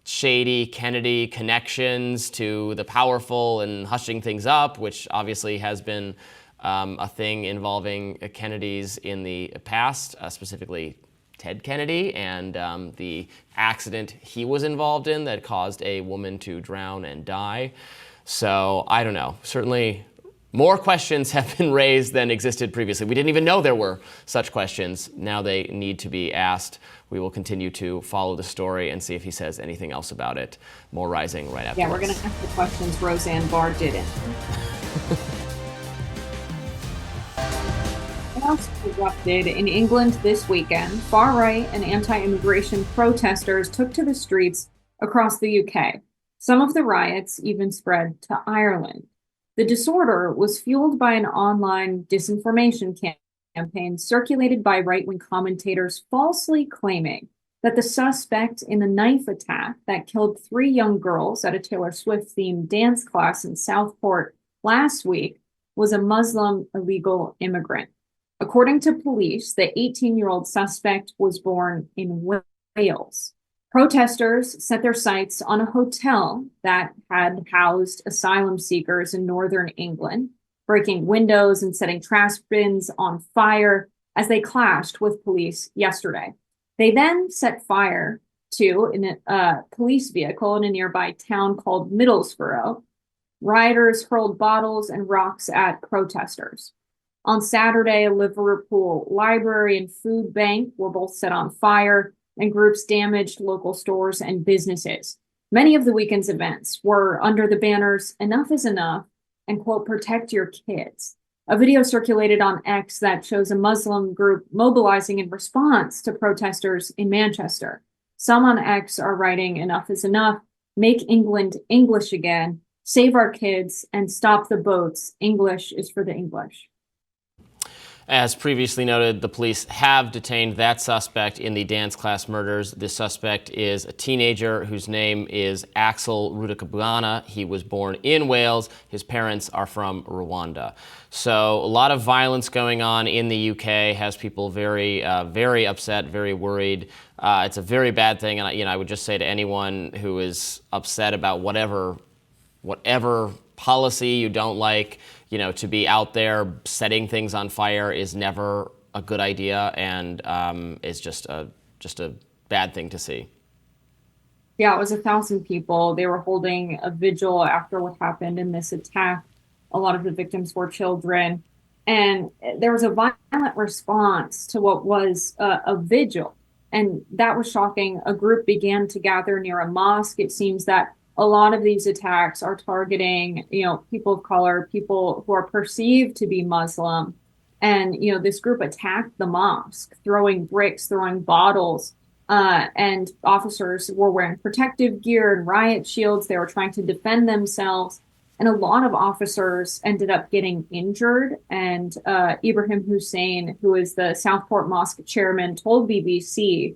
shady Kennedy connections to the powerful and hushing things up, which obviously has been a thing involving Kennedys in the past, specifically Ted Kennedy and the accident he was involved in that caused a woman to drown and die. So I don't know. Certainly more questions have been raised than existed previously. We didn't even know there were such questions. Now they need to be asked. We will continue to follow the story and see if he says anything else about it. More Rising right after. Yeah, we're going to ask the questions Roseanne Barr didn't. Chaos erupted in England this weekend. Far-right and anti-immigration protesters took to the streets across the UK. Some of the riots even spread to Ireland. The disorder was fueled by an online disinformation campaign circulated by right-wing commentators falsely claiming that the suspect in the knife attack that killed 3 young girls at a Taylor Swift-themed dance class in Southport last week was a Muslim illegal immigrant. According to police, the 18-year-old suspect was born in Wales. Protesters set their sights on a hotel that had housed asylum seekers in northern England, breaking windows and setting trash bins on fire as they clashed with police yesterday. They then set fire to a police vehicle in a nearby town called Middlesbrough. Rioters hurled bottles and rocks at protesters. On Saturday, a Liverpool library and food bank were both set on fire, and groups damaged local stores and businesses. Many of the weekend's events were under the banners "Enough is Enough" and quote, "Protect your kids." A video circulated on X that shows a Muslim group mobilizing in response to protesters in Manchester. Some on X are writing "Enough is enough," "Make England English again," "Save our kids," and "Stop the boats. English is for the English." As previously noted, the police have detained that suspect in the dance class murders. The suspect is a teenager whose name is Axel Rudakabana. He was born in Wales. His parents are from Rwanda. So a lot of violence going on in the UK has people very, very upset, very worried. It's a very bad thing, and I would just say to anyone who is upset about whatever policy you don't like, to be out there setting things on fire is never a good idea, and is just a bad thing to see. Yeah, it was 1,000 people. They were holding a vigil after what happened in this attack. A lot of the victims were children, and there was a violent response to what was a vigil, and that was shocking. A group began to gather near a mosque. It seems that a lot of these attacks are targeting, people of color, people who are perceived to be Muslim. And, this group attacked the mosque, throwing bricks, throwing bottles, and officers were wearing protective gear and riot shields. They were trying to defend themselves. And a lot of officers ended up getting injured. And Ibrahim Hussein, who is the Southport Mosque chairman, told BBC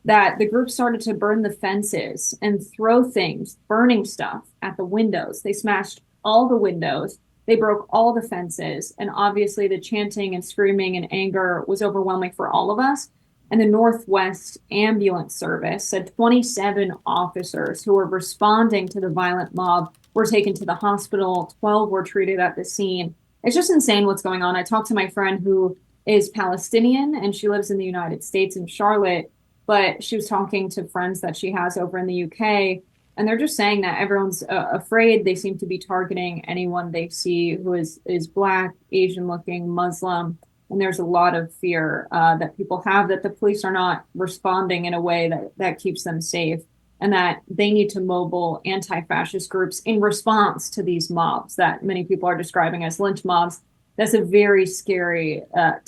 that the group started to burn the fences and throw things, burning stuff at the windows. They smashed all the windows. They broke all the fences. And obviously the chanting and screaming and anger was overwhelming for all of us. And the Northwest Ambulance Service said 27 officers who were responding to the violent mob were taken to the hospital. 12 were treated at the scene. It's just insane what's going on. I talked to my friend who is Palestinian and she lives in the United States in Charlotte. But she was talking to friends that she has over in the UK, and they're just saying that everyone's afraid. They seem to be targeting anyone they see who is Black, Asian-looking, Muslim, and there's a lot of fear that people have that the police are not responding in a way that keeps them safe, and that they need to mobile anti-fascist groups in response to these mobs that many people are describing as lynch mobs. That's a very scary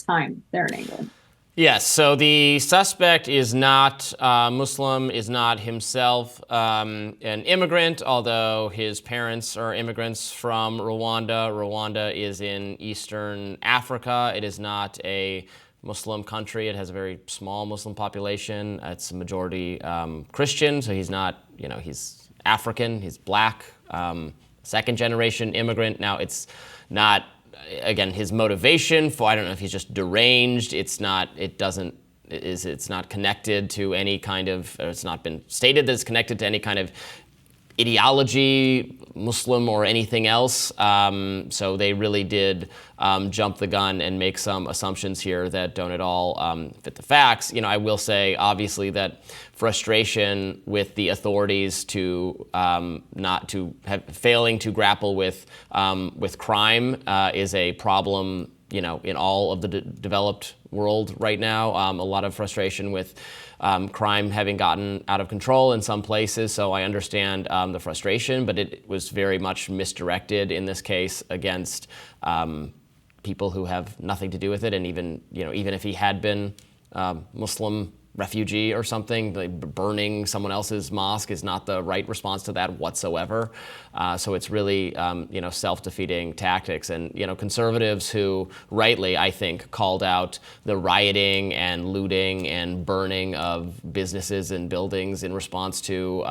time there in England. Yes, so the suspect is not Muslim, is not himself an immigrant, although his parents are immigrants from Rwanda. Rwanda is in Eastern Africa. It is not a Muslim country. It has a very small Muslim population. It's a majority Christian, so he's not, he's African, he's black, second generation immigrant. Now, it's not, again, his motivation for, I don't know if he's just deranged. It's not connected to any kind of, or it's not been stated that it's connected to any kind of ideology, Muslim or anything else. So they really did jump the gun and make some assumptions here that don't at all fit the facts. I will say, obviously, that frustration with the authorities to failing to grapple with crime is a problem, in all of the developed world right now. A lot of frustration with crime having gotten out of control in some places. So I understand the frustration, but it was very much misdirected in this case against people who have nothing to do with it. And even if he had been Muslim refugee or something, burning someone else's mosque is not the right response to that whatsoever. So it's really, self-defeating tactics. And, conservatives who rightly, I think, called out the rioting and looting and burning of businesses and buildings in response to,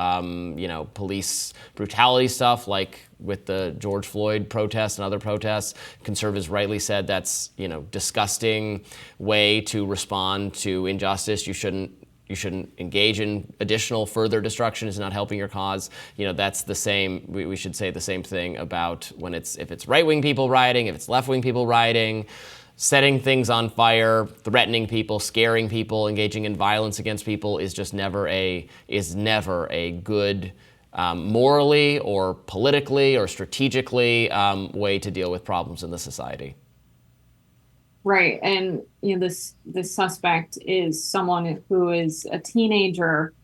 police brutality stuff like with the George Floyd protests and other protests. Conservatives rightly said that's, disgusting way to respond to injustice. You shouldn't engage in additional further destruction. It's not helping your cause. That's the same. We should say the same thing about if it's right-wing people rioting, if it's left-wing people rioting, setting things on fire, threatening people, scaring people, engaging in violence against people is never a good morally or politically or strategically way to deal with problems in the society. Right. And this suspect is someone who is a teenager.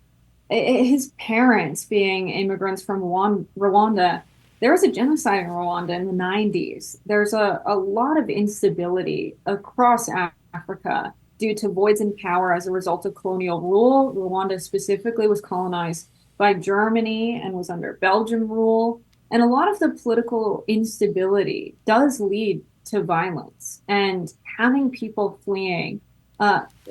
His parents being immigrants from Rwanda, there was a genocide in Rwanda in the 90s. There's a lot of instability across Africa due to voids in power as a result of colonial rule. Rwanda specifically was colonized by Germany and was under Belgian rule. And a lot of the political instability does lead to violence, and having people fleeing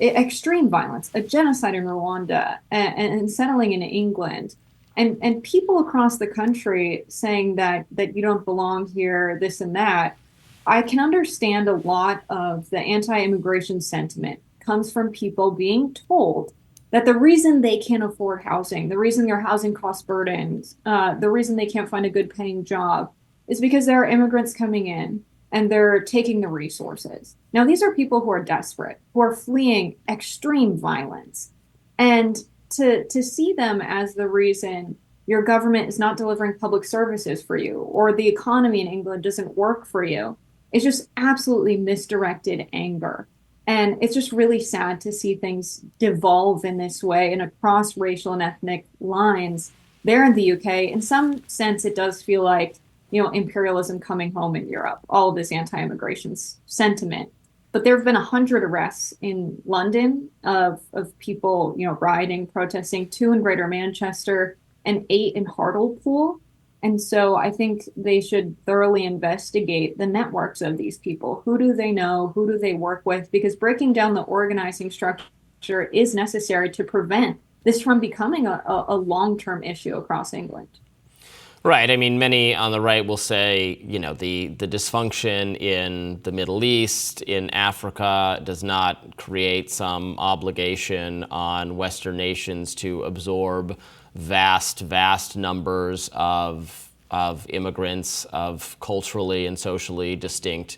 extreme violence, a genocide in Rwanda, and settling in England, and people across the country saying that you don't belong here, this and that. I can understand a lot of the anti-immigration sentiment comes from people being told that the reason they can't afford housing, the reason their housing cost burdens, the reason they can't find a good paying job is because there are immigrants coming in and they're taking the resources. Now, these are people who are desperate, who are fleeing extreme violence. And to see them as the reason your government is not delivering public services for you, or the economy in England doesn't work for you, is just absolutely misdirected anger. And it's just really sad to see things devolve in this way and across racial and ethnic lines there in the UK. In some sense, it does feel like imperialism coming home in Europe, all of this anti-immigration sentiment. But there have been 100 arrests in London of people, rioting, protesting, 2 in Greater Manchester and 8 in Hartlepool. And so I think they should thoroughly investigate the networks of these people. Who do they know? Who do they work with? Because breaking down the organizing structure is necessary to prevent this from becoming a long-term issue across England. Right. I mean, many on the right will say, the dysfunction in the Middle East, in Africa, does not create some obligation on Western nations to absorb vast numbers of immigrants, of culturally and socially distinct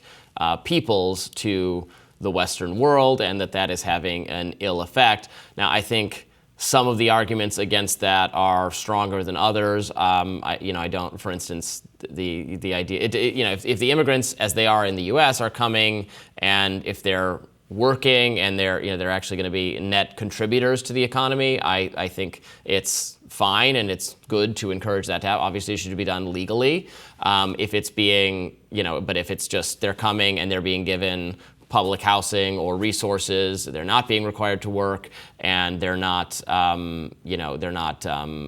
peoples to the Western world, and that is having an ill effect. Now, I think some of the arguments against that are stronger than others. I don't, for instance, the idea, if the immigrants, as they are in the U.S., are coming, and if they're working and they're actually going to be net contributors to the economy, I think it's fine and it's good to encourage that to happen. Obviously, it should be done legally. If it's being, but if it's just they're coming and they're being given public housing or resources. They're not being required to work, and they're not,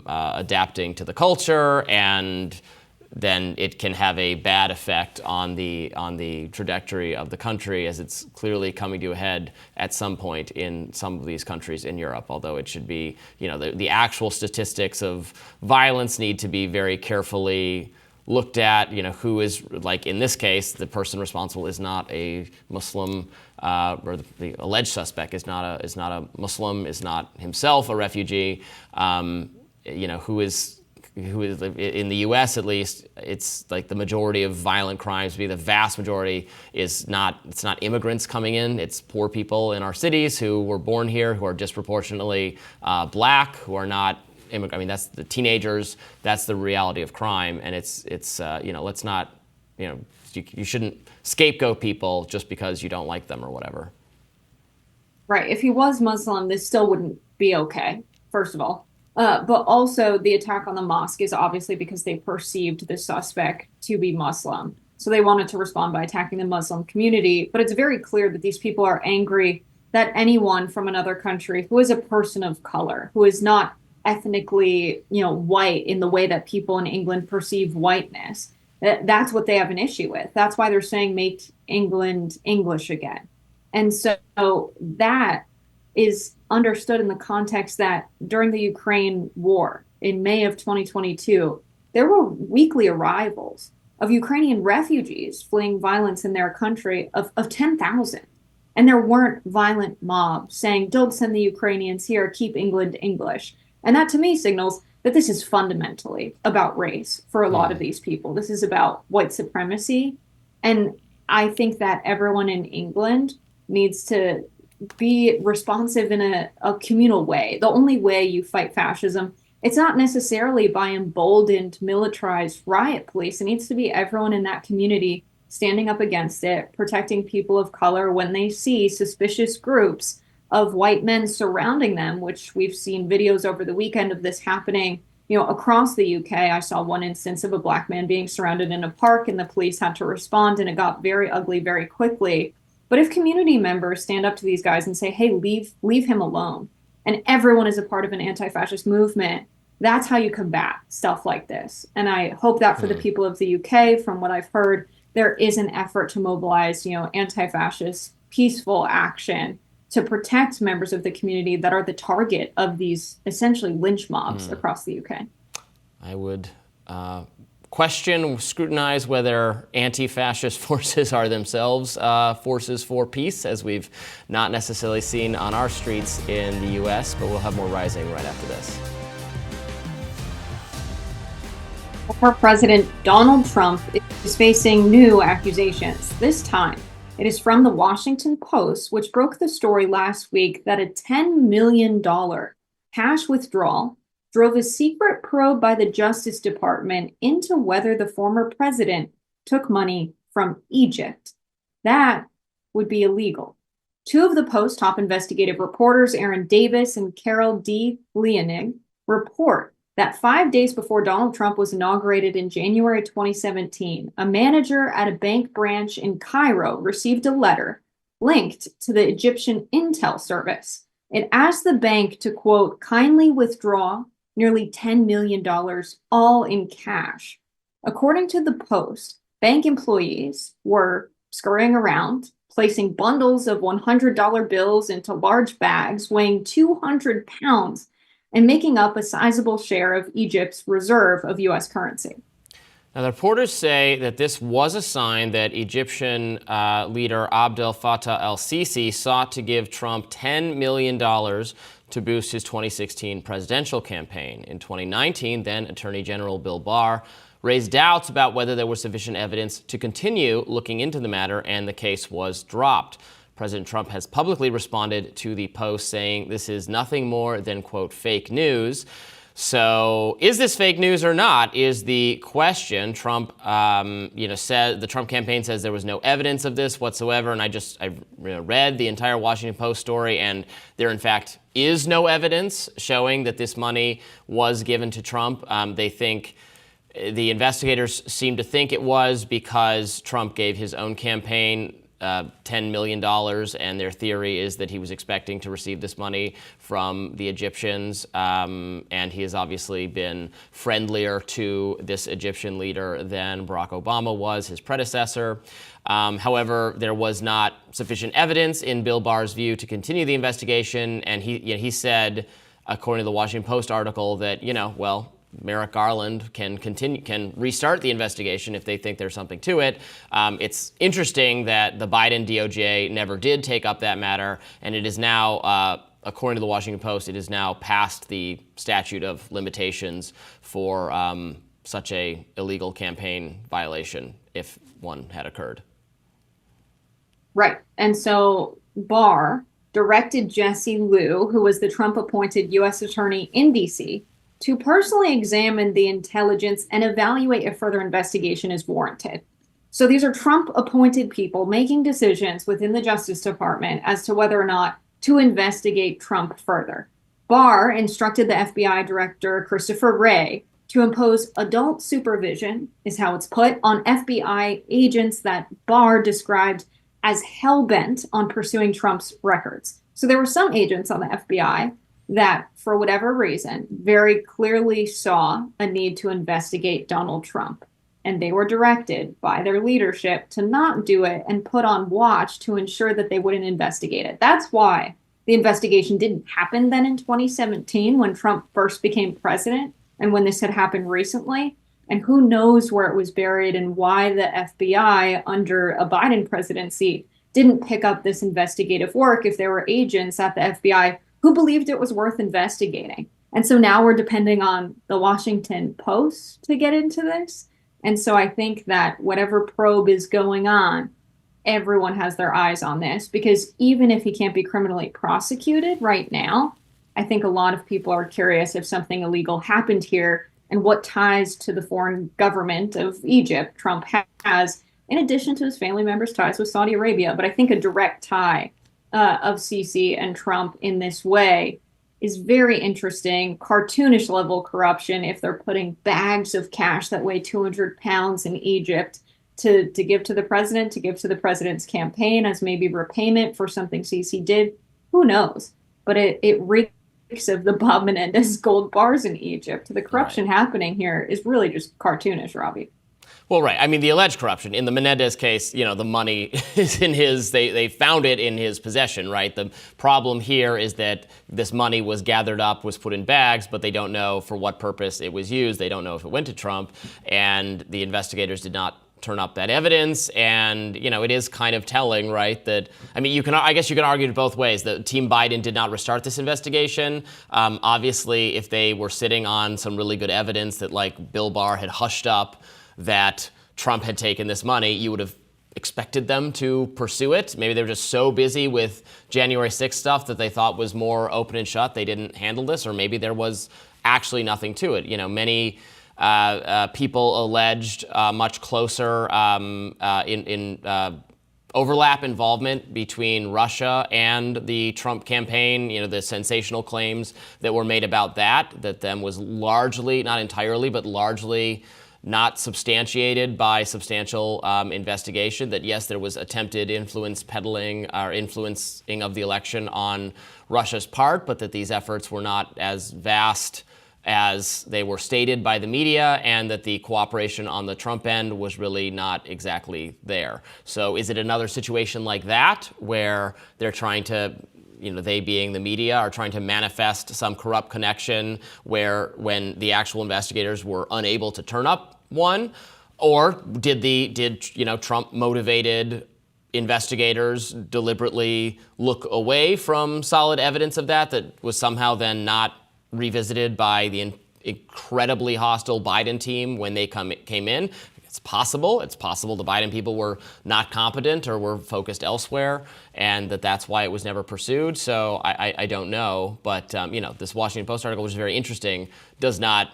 adapting to the culture, and then it can have a bad effect on the trajectory of the country, as it's clearly coming to a head at some point in some of these countries in Europe. Although it should be, the actual statistics of violence need to be very carefully looked at. Who is, like in this case, the person responsible is not a Muslim, or the alleged suspect is not a Muslim, is not himself a refugee. Who is in the U.S. at least, it's like the majority of violent crimes, the vast majority it's not immigrants coming in, it's poor people in our cities who were born here, who are disproportionately black, who are not that's the teenagers. That's the reality of crime, and it's let's not, you shouldn't scapegoat people just because you don't like them or whatever. Right. If he was Muslim, this still wouldn't be okay, first of all. But also the attack on the mosque is obviously because they perceived the suspect to be Muslim. So they wanted to respond by attacking the Muslim community. But it's very clear that these people are angry that anyone from another country who is a person of color, who is not ethnically, white in the way that people in England perceive whiteness, that's what they have an issue with. That's why they're saying make England English again. And so that is understood in the context that during the Ukraine war in May of 2022, there were weekly arrivals of Ukrainian refugees fleeing violence in their country of 10,000. And there weren't violent mobs saying, don't send the Ukrainians here, keep England English. And that to me signals that this is fundamentally about race for a lot of these people. This is about white supremacy. And I think that everyone in England needs to be responsive in a communal way. The only way you fight fascism, it's not necessarily by emboldened, militarized riot police. It needs to be everyone in that community standing up against it, protecting people of color when they see suspicious groups of white men surrounding them, which we've seen videos over the weekend of this happening, across the UK. I saw one instance of a black man being surrounded in a park, and the police had to respond, and it got very ugly very quickly. But if community members stand up to these guys and say, hey, leave him alone, and everyone is a part of an anti-fascist movement, that's how you combat stuff like this. And I hope that for the people of the UK, from what I've heard, there is an effort to mobilize, anti-fascist peaceful action to protect members of the community that are the target of these essentially lynch mobs across the UK. I would scrutinize whether anti-fascist forces are themselves forces for peace, as we've not necessarily seen on our streets in the U.S., but we'll have more rising right after this. Former President Donald Trump is facing new accusations. This time, it is from the Washington Post, which broke the story last week that a $10 million cash withdrawal drove a secret probe by the Justice Department into whether the former president took money from Egypt. That would be illegal. Two of the Post's top investigative reporters, Aaron Davis and Carol D. Leonig, report that 5 days before Donald Trump was inaugurated in January 2017, a manager at a bank branch in Cairo received a letter linked to the Egyptian intel service. It asked the bank to, quote, kindly withdraw nearly $10 million, all in cash. According to the Post, bank employees were scurrying around, placing bundles of $100 bills into large bags weighing 200 pounds and making up a sizable share of Egypt's reserve of U.S. currency. Now, the reporters say that this was a sign that Egyptian leader Abdel Fattah el-Sisi sought to give Trump $10 million to boost his 2016 presidential campaign. In 2019, then Attorney General Bill Barr raised doubts about whether there was sufficient evidence to continue looking into the matter, and the case was dropped. President Trump has publicly responded to the Post, saying this is nothing more than, quote, fake news. So is this fake news or not is the question. Trump, said the Trump campaign says there was no evidence of this whatsoever. And I read the entire Washington Post story, and there, in fact, is no evidence showing that this money was given to Trump. They think the investigators seem to think it was because Trump gave his own campaign $10 million, and their theory is that he was expecting to receive this money from the Egyptians, and he has obviously been friendlier to this Egyptian leader than Barack Obama was, his predecessor. However, there was not sufficient evidence, in Bill Barr's view, to continue the investigation, and he said, according to the Washington Post article, that, Merrick Garland can restart the investigation if they think there's something to it. It's interesting that the Biden DOJ never did take up that matter, and it is now, according to the Washington Post, it is now past the statute of limitations for such a illegal campaign violation, if one had occurred. Right. And so Barr directed Jesse Liu, who was the Trump-appointed U.S. attorney in D.C., to personally examine the intelligence and evaluate if further investigation is warranted. So these are Trump-appointed people making decisions within the Justice Department as to whether or not to investigate Trump further. Barr instructed the FBI Director Christopher Wray to impose adult supervision, is how it's put, on FBI agents that Barr described as hell-bent on pursuing Trump's records. So there were some agents on the FBI that, for whatever reason, very clearly saw a need to investigate Donald Trump. And they were directed by their leadership to not do it and put on watch to ensure that they wouldn't investigate it. That's why the investigation didn't happen then in 2017 when Trump first became president and when this had happened recently. And who knows where it was buried and why the FBI under a Biden presidency didn't pick up this investigative work if there were agents at the FBI who believed it was worth investigating. And so now we're depending on the Washington Post to get into this. And so I think that whatever probe is going on, everyone has their eyes on this, because even if he can't be criminally prosecuted right now, I think a lot of people are curious if something illegal happened here and what ties to the foreign government of Egypt Trump has, in addition to his family members' ties with Saudi Arabia. But I think a direct tie of Sisi and Trump in this way is very interesting. Cartoonish level corruption if they're putting bags of cash that weigh 200 pounds in Egypt to give to the president, to give to the president's campaign as maybe repayment for something Sisi did. Who knows? But it reeks of the Bob Menendez gold bars in Egypt. The corruption happening here is really just cartoonish, Robby. Well, right. I mean, the alleged corruption in the Menendez case, the money is in they found it in his possession, right? The problem here is that this money was gathered up, was put in bags, but they don't know for what purpose it was used. They don't know if it went to Trump, and the investigators did not turn up that evidence. And, it is kind of telling, right, that, I guess you can argue it both ways. The Team Biden did not restart this investigation. Obviously, if they were sitting on some really good evidence that, like, Bill Barr had hushed up that Trump had taken this money, you would have expected them to pursue it. Maybe they were just so busy with January 6th stuff that they thought was more open and shut. They didn't handle this, or maybe there was actually nothing to it. Many people alleged much closer overlap involvement between Russia and the Trump campaign. The sensational claims that were made about that then was largely, not entirely, but largely not substantiated by substantial investigation, that yes, there was attempted influence peddling or influencing of the election on Russia's part, but that these efforts were not as vast as they were stated by the media, and that the cooperation on the Trump end was really not exactly there. So is it another situation like that where they're trying to, they being the media, are trying to manifest some corrupt connection where when the actual investigators were unable to turn up one? Or did Trump motivated investigators deliberately look away from solid evidence of that was somehow then not revisited by the incredibly hostile Biden team when they came in? It's possible. It's possible the Biden people were not competent or were focused elsewhere, and that's why it was never pursued. So I don't know. But, this Washington Post article, which is very interesting, does not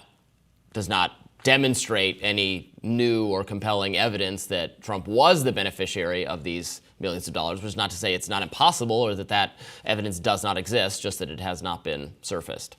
demonstrate any new or compelling evidence that Trump was the beneficiary of these millions of dollars, which is not to say it's not impossible or that evidence does not exist, just that it has not been surfaced.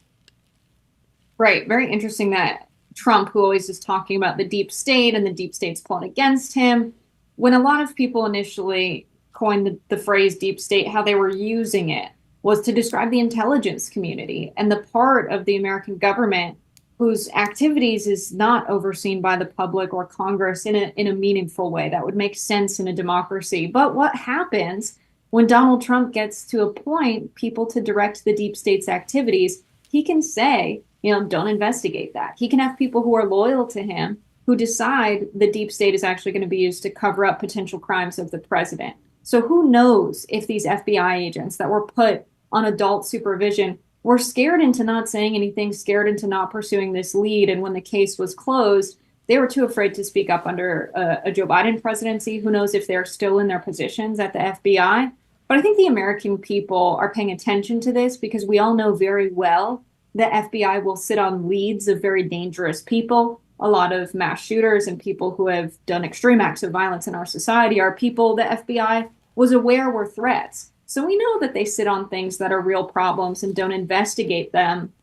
Right. Very interesting that Trump, who always is talking about the deep state and the deep state's plot against him, when a lot of people initially coined the phrase deep state, how they were using it was to describe the intelligence community and the part of the American government whose activities is not overseen by the public or Congress in a meaningful way that would make sense in a democracy. But what happens when Donald Trump gets to appoint people to direct the deep state's activities? He can say, don't investigate that. He can have people who are loyal to him who decide the deep state is actually going to be used to cover up potential crimes of the president. So who knows if these FBI agents that were put on adult supervision were scared into not saying anything, scared into not pursuing this lead. And when the case was closed, they were too afraid to speak up under a Joe Biden presidency. Who knows if they're still in their positions at the FBI? But I think the American people are paying attention to this because we all know very well the FBI will sit on leads of very dangerous people. A lot of mass shooters and people who have done extreme acts of violence in our society are people the FBI was aware were threats. So we know that they sit on things that are real problems and don't investigate them.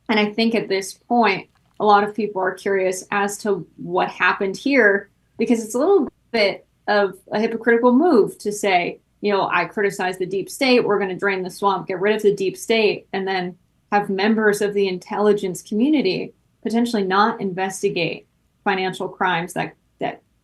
And I think at this point, a lot of people are curious as to what happened here, because it's a little bit of a hypocritical move to say, I criticize the deep state, we're going to drain the swamp, get rid of the deep state, and then have members of the intelligence community potentially not investigate financial crimes that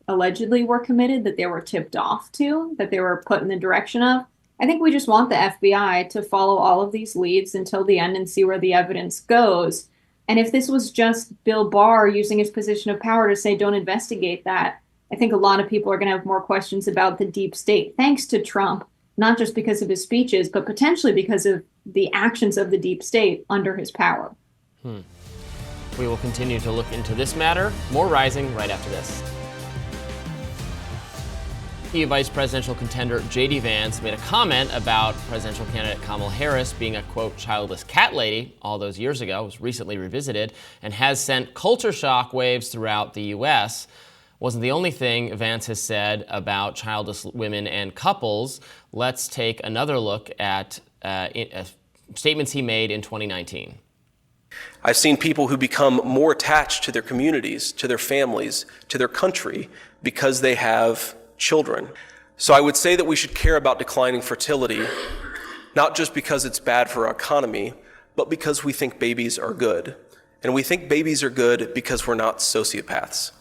allegedly were committed, that they were tipped off to, that they were put in the direction of. I think we just want the FBI to follow all of these leads until the end and see where the evidence goes. And if this was just Bill Barr using his position of power to say, don't investigate that, I think a lot of people are going to have more questions about the deep state, thanks to Trump, not just because of his speeches, but potentially because of the actions of the deep state under his power. We will continue to look into this matter. More Rising right after this. Vice presidential contender J.D. Vance made a comment about presidential candidate Kamala Harris being a, quote, childless cat lady all those years ago, was recently revisited, and has sent culture shock waves throughout the U.S. Wasn't the only thing Vance has said about childless women and couples. Let's take another look at statements he made in 2019. I've seen people who become more attached to their communities, to their families, to their country because they have children. So I would say that we should care about declining fertility, not just because it's bad for our economy, but because we think babies are good. And we think babies are good because we're not sociopaths.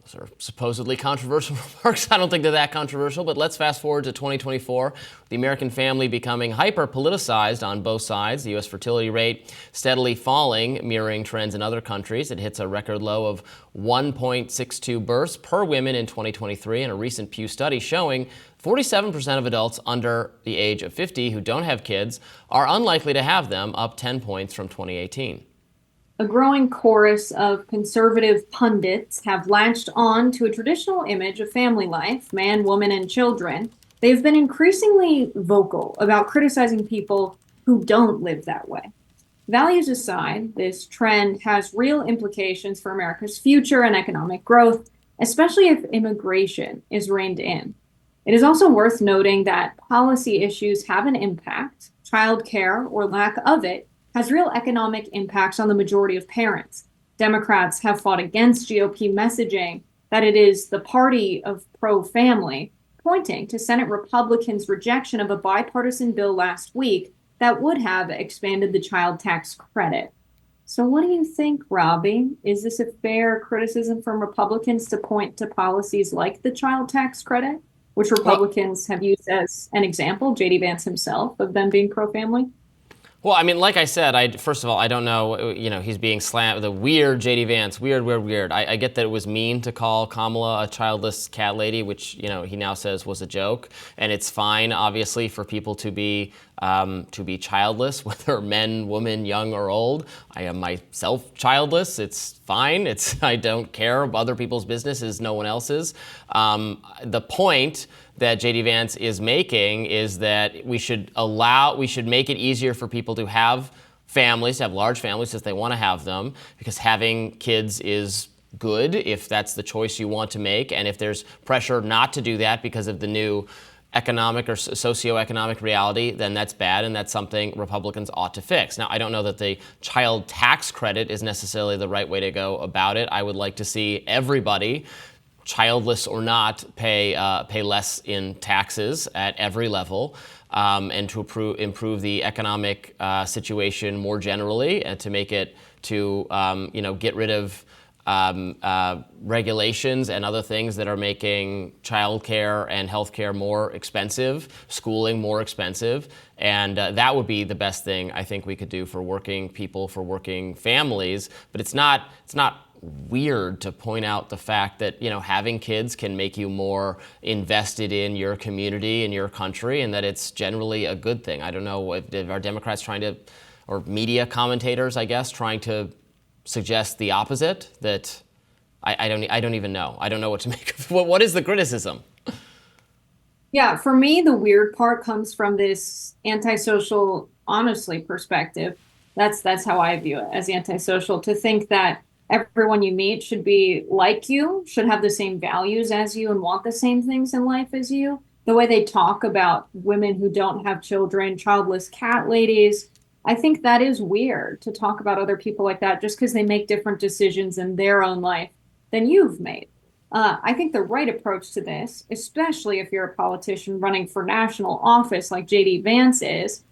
Those are supposedly controversial remarks. I don't think they're that controversial, but let's fast forward to 2024. The American family becoming hyper-politicized on both sides. The U.S. fertility rate steadily falling, mirroring trends in other countries. It hits a record low of 1.62 births per woman in 2023, and a recent Pew study showing 47% of adults under the age of 50 who don't have kids are unlikely to have them, up 10 points from 2018. A growing chorus of conservative pundits have latched on to a traditional image of family life, man, woman, and children. They've been increasingly vocal about criticizing people who don't live that way. Values aside, this trend has real implications for America's future and economic growth, especially if immigration is reined in. It is also worth noting that policy issues have an impact. Childcare, or lack of it, has real economic impacts on the majority of parents. Democrats have fought against GOP messaging that it is the party of pro-family, pointing to Senate Republicans' rejection of a bipartisan bill last week that would have expanded the child tax credit. So what do you think, Robby? Is this a fair criticism from Republicans to point to policies like the child tax credit, which Republicans have used as an example, J.D. Vance himself, of them being pro-family? Well, I mean, like I said, first of all, I don't know, he's being slammed, the weird J.D. Vance, weird. I get that it was mean to call Kamala a childless cat lady, which, he now says was a joke. And it's fine, obviously, for people to be childless, whether men, women, young or old. I am myself childless. It's fine. I don't care. Other people's business is no one else's. The point that J.D. Vance is making is that we should make it easier for people to have families, to have large families if they want to have them, because having kids is good if that's the choice you want to make. And if there's pressure not to do that because of the new economic or socioeconomic reality, then that's bad, and that's something Republicans ought to fix. Now, I don't know that the child tax credit is necessarily the right way to go about it. I would like to see everybody childless or not, pay less in taxes at every level, and to improve the economic situation more generally, and to make it get rid of regulations and other things that are making childcare and healthcare more expensive, schooling more expensive, and that would be the best thing I think we could do for working people, for working families. But it's not weird to point out the fact that having kids can make you more invested in your community and your country, and that it's generally a good thing. I don't know if our Democrats trying to, or media commentators, I guess, trying to suggest the opposite. That I don't even know. I don't know what to make of. What is the criticism? Yeah, for me, the weird part comes from this antisocial, honestly, perspective. That's how I view it, as antisocial, to think that everyone you meet should be like you, should have the same values as you, and want the same things in life as you. The way they talk about women who don't have children, childless cat ladies, I think that is weird to talk about other people like that just because they make different decisions in their own life than you've made. I think the right approach to this, especially if you're a politician running for national office like JD Vance is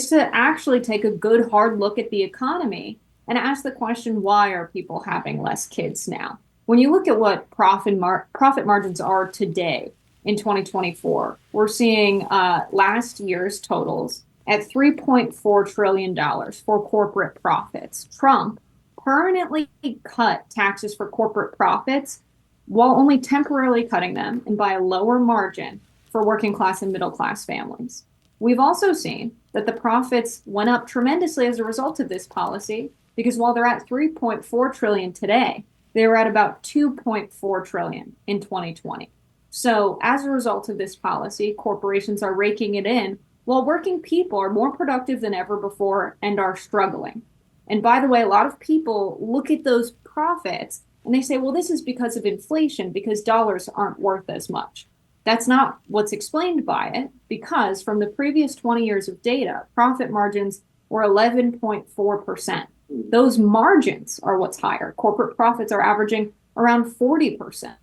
to actually take a good hard look at the economy and ask the question, why are people having less kids now? When you look at what profit margins are today in 2024, we're seeing last year's totals at $3.4 trillion for corporate profits. Trump permanently cut taxes for corporate profits while only temporarily cutting them, and by a lower margin, for working class and middle class families. We've also seen that the profits went up tremendously as a result of this policy, because while they're at $3.4 trillion today, they were at about $2.4 trillion in 2020. So as a result of this policy, corporations are raking it in, while working people are more productive than ever before and are struggling. And by the way, a lot of people look at those profits and they say, well, this is because of inflation, because dollars aren't worth as much. That's not what's explained by it, because from the previous 20 years of data, profit margins were 11.4%. Those margins are what's higher. Corporate profits are averaging around 40%.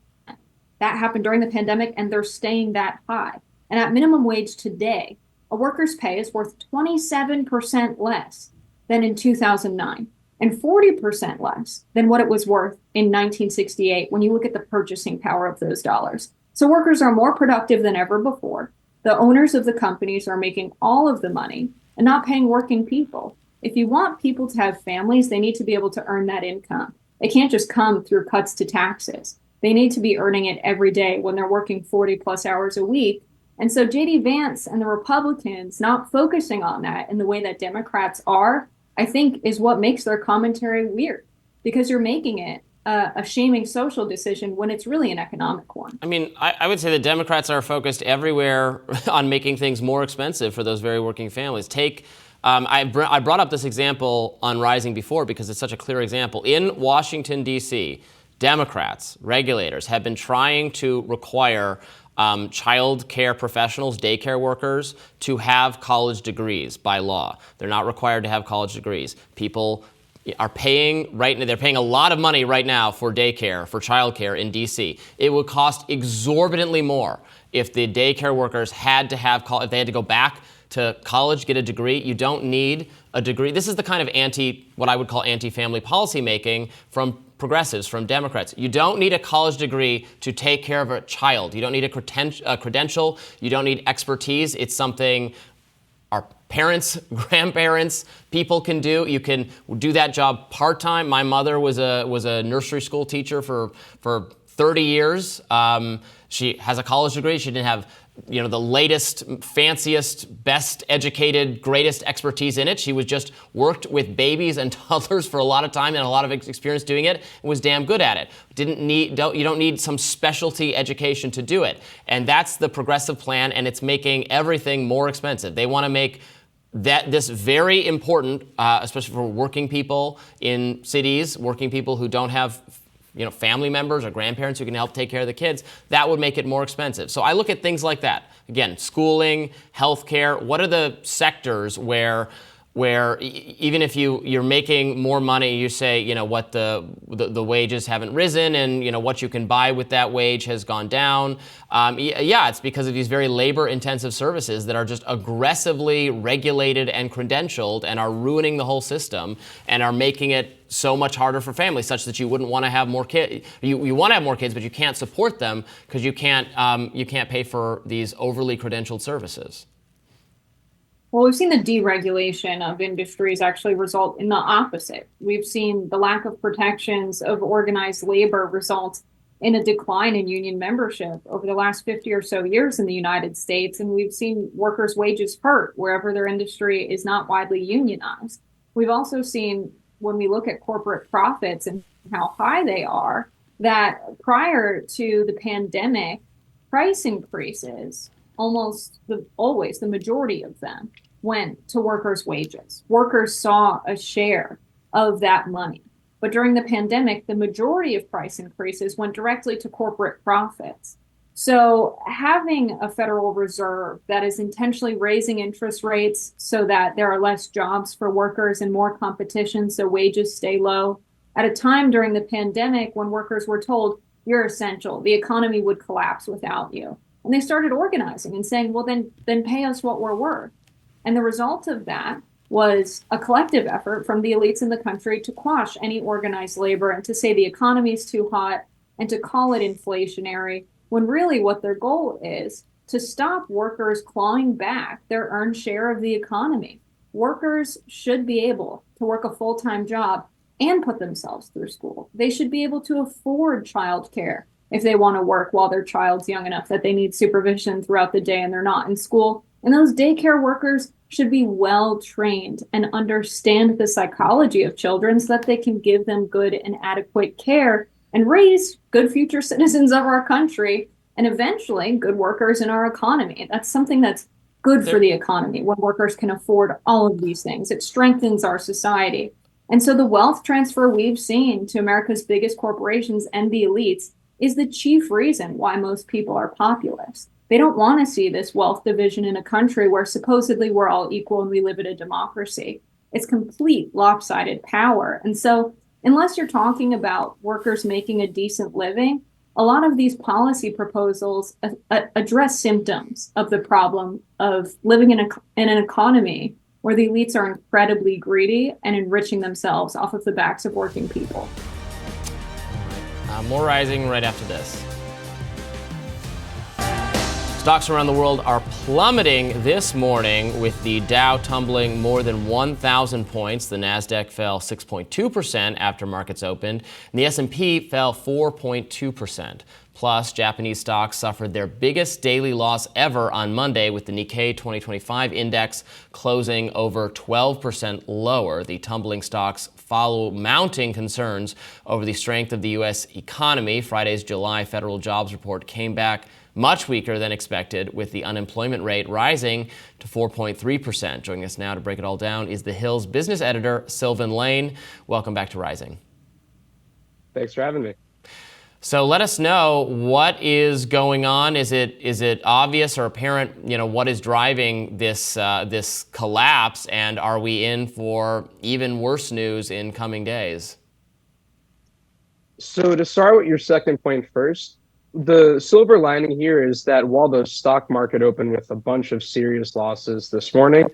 That happened during the pandemic, and they're staying that high. And at minimum wage today, a worker's pay is worth 27% less than in 2009, and 40% less than what it was worth in 1968 when you look at the purchasing power of those dollars. So workers are more productive than ever before. The owners of the companies are making all of the money and not paying working people. If you want people to have families, they need to be able to earn that income. It can't just come through cuts to taxes. They need to be earning it every day when they're working 40 plus hours a week. And so JD Vance and the Republicans not focusing on that in the way that Democrats are, I think, is what makes their commentary weird, because you're making it a shaming social decision when it's really an economic one. I mean, I would say the Democrats are focused everywhere on making things more expensive for those very working families. I brought up this example on Rising before because it's such a clear example. In Washington, D.C., Democrats, regulators, have been trying to require child care professionals, daycare workers, to have college degrees by law. They're not required to have college degrees. People are paying they're paying a lot of money right now for daycare, for childcare in D.C. It would cost exorbitantly more if the daycare workers had to have if they had to go back to college, get a degree. You don't need a degree. This is the kind of what I would call anti-family policy making from progressives, from Democrats. You don't need a college degree to take care of a child. You don't need a credential. You don't need expertise. It's something our parents, grandparents, people can do. You can do that job part-time. My mother was a nursery school teacher for 30 years. She has a college degree. She didn't have the latest, fanciest, best educated, greatest expertise in it. She was just worked with babies and toddlers for a lot of time and a lot of experience doing it, and was damn good at it. You don't need some specialty education to do it. And that's the progressive plan, and it's making everything more expensive. They want to make this very important, especially for working people in cities, working people who don't have family members or grandparents who can help take care of the kids, that would make it more expensive. So I look at things like that. Again, schooling, healthcare. What are the sectors where where even if you're making more money, you say, what the wages haven't risen, and what you can buy with that wage has gone down. Yeah, it's because of these very labor-intensive services that are just aggressively regulated and credentialed and are ruining the whole system and are making it so much harder for families, such that you wouldn't want to have more kids. You want to have more kids, but you can't support them because you can't pay for these overly credentialed services. Well, we've seen the deregulation of industries actually result in the opposite. We've seen the lack of protections of organized labor result in a decline in union membership over the last 50 or so years in the United States. And we've seen workers' wages hurt wherever their industry is not widely unionized. We've also seen, when we look at corporate profits and how high they are, that prior to the pandemic, price increases, always the majority of them, went to workers' wages. Workers saw a share of that money. But during the pandemic, the majority of price increases went directly to corporate profits. So having a Federal Reserve that is intentionally raising interest rates so that there are less jobs for workers and more competition so wages stay low, at a time during the pandemic when workers were told, you're essential, the economy would collapse without you. And they started organizing and saying, well, then pay us what we're worth. And the result of that was a collective effort from the elites in the country to quash any organized labor and to say the economy's too hot and to call it inflationary, when really what their goal is to stop workers clawing back their earned share of the economy. Workers should be able to work a full-time job and put themselves through school. They should be able to afford childcare if they want to work while their child's young enough that they need supervision throughout the day and they're not in school. And those daycare workers should be well trained and understand the psychology of children so that they can give them good and adequate care and raise good future citizens of our country and eventually good workers in our economy. That's something that's good for the economy when workers can afford all of these things. It strengthens our society. And so the wealth transfer we've seen to America's biggest corporations and the elites is the chief reason why most people are populist. They don't want to see this wealth division in a country where supposedly we're all equal and we live in a democracy. It's complete lopsided power. And so unless you're talking about workers making a decent living, a lot of these policy proposals address symptoms of the problem of living in an economy where the elites are incredibly greedy and enriching themselves off of the backs of working people. More Rising right after this. Stocks around the world are plummeting this morning, with the Dow tumbling more than 1,000 points. The Nasdaq fell 6.2% after markets opened, and the S&P fell 4.2%. Plus, Japanese stocks suffered their biggest daily loss ever on Monday, with the Nikkei 2025 index closing over 12% lower. The tumbling stocks follow mounting concerns over the strength of the U.S. economy. Friday's July federal jobs report came back much weaker than expected, with the unemployment rate rising to 4.3%. Joining us now to break it all down is The Hill's business editor, Sylvan Lane. Welcome back to Rising. Thanks for having me. So let us know what is going on. Is it obvious or apparent, what is driving this this collapse, and are we in for even worse news in coming days? So to start with your second point first, the silver lining here is that while the stock market opened with a bunch of serious losses this morning,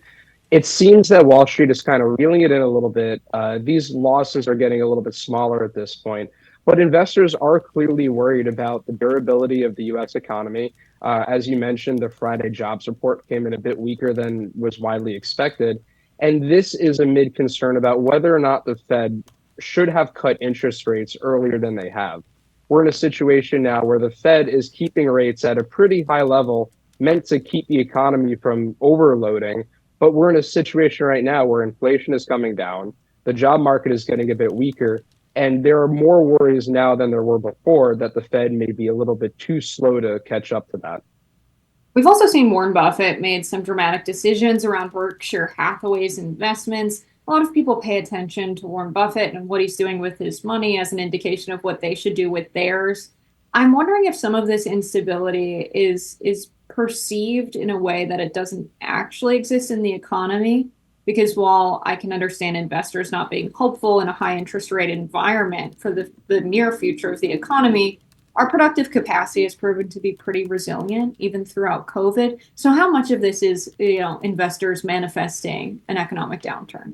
it seems that Wall Street is kind of reeling it in a little bit. These losses are getting a little bit smaller at this point, but investors are clearly worried about the durability of the U.S. economy. As you mentioned, the Friday jobs report came in a bit weaker than was widely expected. And this is amid concern about whether or not the Fed should have cut interest rates earlier than they have. We're in a situation now where the Fed is keeping rates at a pretty high level, meant to keep the economy from overloading. But we're in a situation right now where inflation is coming down, the job market is getting a bit weaker, and there are more worries now than there were before that the Fed may be a little bit too slow to catch up to that. We've also seen Warren Buffett made some dramatic decisions around Berkshire Hathaway's investments. A lot of people pay attention to Warren Buffett and what he's doing with his money as an indication of what they should do with theirs. I'm wondering if some of this instability is perceived in a way that it doesn't actually exist in the economy, Because while I can understand investors not being hopeful in a high interest rate environment for the near future of the economy, our productive capacity has proven to be pretty resilient even throughout COVID. So how much of this is, investors manifesting an economic downturn?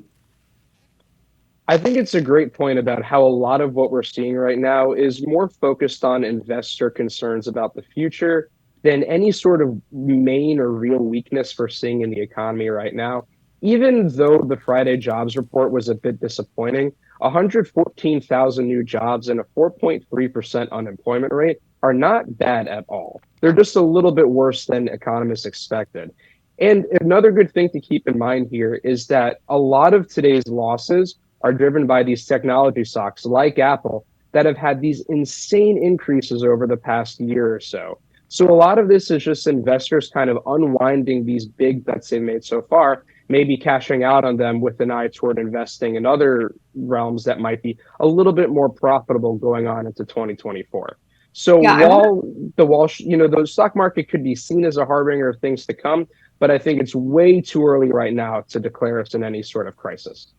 I think it's a great point about how a lot of what we're seeing right now is more focused on investor concerns about the future than any sort of main or real weakness we're seeing in the economy right now. Even though the Friday jobs report was a bit disappointing, 114,000 new jobs and a 4.3% unemployment rate are not bad at all. They're just a little bit worse than economists expected. And another good thing to keep in mind here is that a lot of today's losses are driven by these technology stocks like Apple that have had these insane increases over the past year or so. So a lot of this is just investors kind of unwinding these big bets they've made so far, maybe cashing out on them with an eye toward investing in other realms that might be a little bit more profitable going on into 2024. So while the stock market could be seen as a harbinger of things to come, but I think it's way too early right now to declare us in any sort of crisis.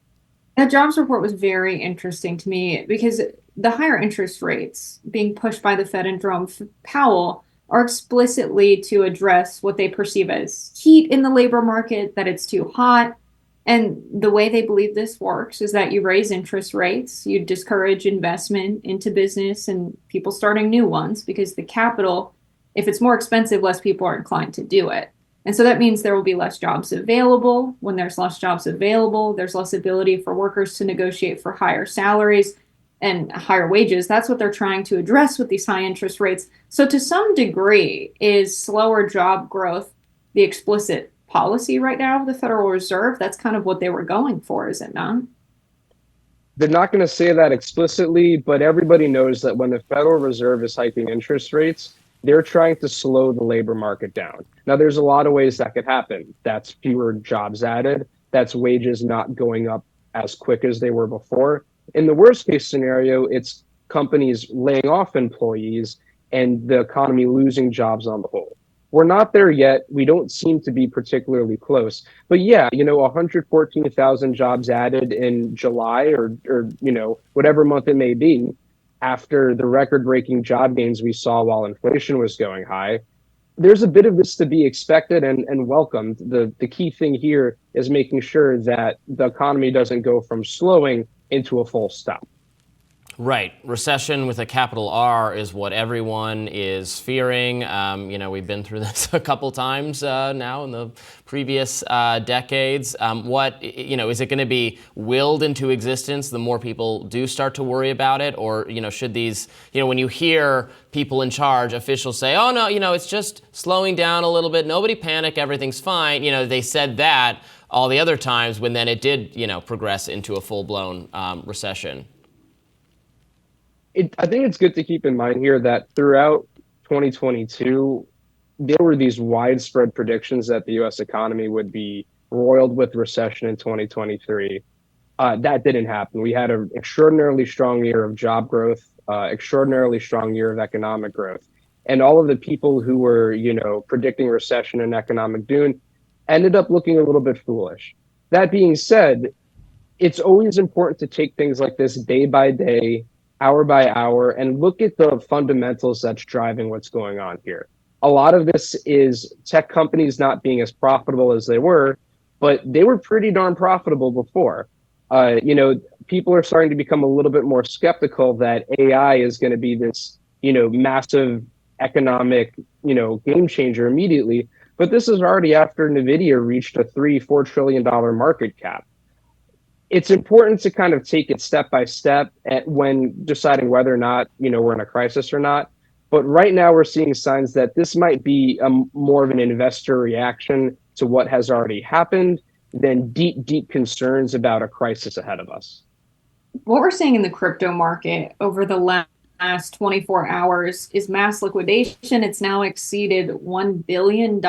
That jobs report was very interesting to me because the higher interest rates being pushed by the Fed and Jerome Powell are explicitly to address what they perceive as heat in the labor market, that it's too hot. And the way they believe this works is that you raise interest rates, you discourage investment into business and people starting new ones because the capital, if it's more expensive, less people are inclined to do it. And so that means there will be less jobs available. When there's less jobs available, there's less ability for workers to negotiate for higher salaries and higher wages. That's what they're trying to address with these high interest rates. So to some degree, is slower job growth the explicit policy right now of the Federal Reserve? That's kind of what they were going for, is it not? They're not going to say that explicitly, but everybody knows that when the Federal Reserve is hiking interest rates, they're trying to slow the labor market down. Now, there's a lot of ways that could happen. That's fewer jobs added. That's wages not going up as quick as they were before. In the worst case scenario, it's companies laying off employees and the economy losing jobs on the whole. We're not there yet. We don't seem to be particularly close. But yeah, 114,000 jobs added in July or whatever month it may be, after the record-breaking job gains we saw while inflation was going high. There's a bit of this to be expected and welcomed. The key thing here is making sure that the economy doesn't go from slowing into a full stop. Right. Recession with a capital R is what everyone is fearing. We've been through this a couple times now in the previous decades. Is it going to be willed into existence the more people do start to worry about it? Or, should these, when you hear people in charge, officials say, oh, no, it's just slowing down a little bit. Nobody panic. Everything's fine. They said that all the other times when then it did, progress into a full-blown recession. I think it's good to keep in mind here that throughout 2022, there were these widespread predictions that the U.S. economy would be roiled with recession in 2023. That didn't happen. We had an extraordinarily strong year of job growth, extraordinarily strong year of economic growth. And all of the people who were, predicting recession and economic doom ended up looking a little bit foolish. That being said, it's always important to take things like this day by day, hour by hour, and look at the fundamentals that's driving what's going on here. A lot of this is tech companies not being as profitable as they were, but they were pretty darn profitable before. People are starting to become a little bit more skeptical that AI is going to be this, massive economic, game changer immediately. But this is already after NVIDIA reached a $3-4 trillion market cap. It's important to kind of take it step by step when deciding whether or not, we're in a crisis or not. But right now we're seeing signs that this might be more of an investor reaction to what has already happened than deep, deep concerns about a crisis ahead of us. What we're seeing in the crypto market over the last 24 hours is mass liquidation. It's now exceeded $1 billion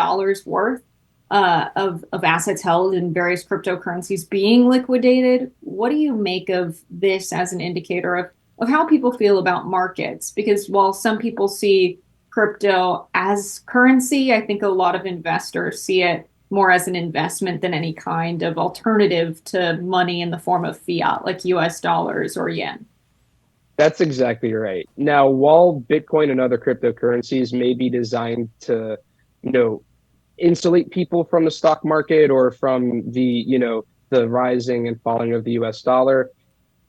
worth of assets held in various cryptocurrencies being liquidated. What do you make of this as an indicator of how people feel about markets? Because while some people see crypto as currency, I think a lot of investors see it more as an investment than any kind of alternative to money in the form of fiat, like US dollars or yen. That's exactly right. Now, while Bitcoin and other cryptocurrencies may be designed to, insulate people from the stock market or from the rising and falling of the US dollar,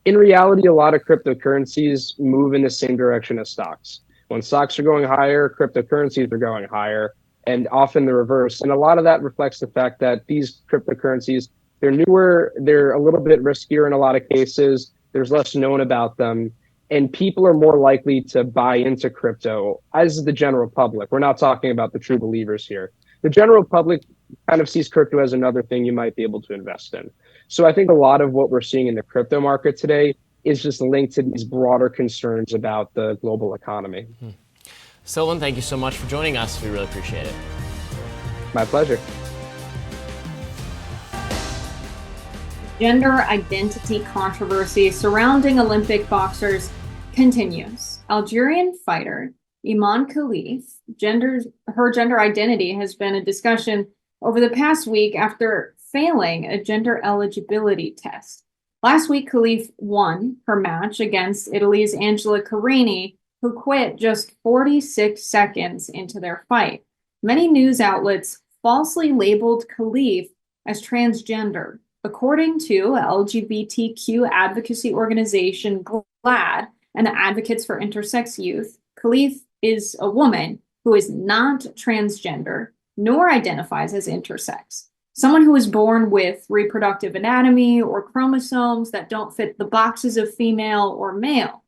in reality, a lot of cryptocurrencies move in the same direction as stocks. When stocks are going higher, cryptocurrencies are going higher, and often the reverse. And a lot of that reflects the fact that these cryptocurrencies, they're newer, they're a little bit riskier in a lot of cases, there's less known about them, and people are more likely to buy into crypto as the general public. We're not talking about the true believers here. The general public kind of sees crypto as another thing you might be able to invest in. So I think a lot of what we're seeing in the crypto market today is just linked to these broader concerns about the global economy. Sylvan, thank you so much for joining us. We really appreciate it. My pleasure. Gender identity controversy surrounding Olympic boxers continues. Algerian fighter Iman Khalif, her gender identity has been a discussion over the past week after failing a gender eligibility test. Last week, Khalif won her match against Italy's Angela Carini, who quit just 46 seconds into their fight. Many news outlets falsely labeled Khalif as transgender. According to LGBTQ advocacy organization GLAAD and the Advocates for Intersex Youth, Khalif is a woman who is not transgender nor identifies as intersex. Someone who is born with reproductive anatomy or chromosomes that don't fit the boxes of female or male.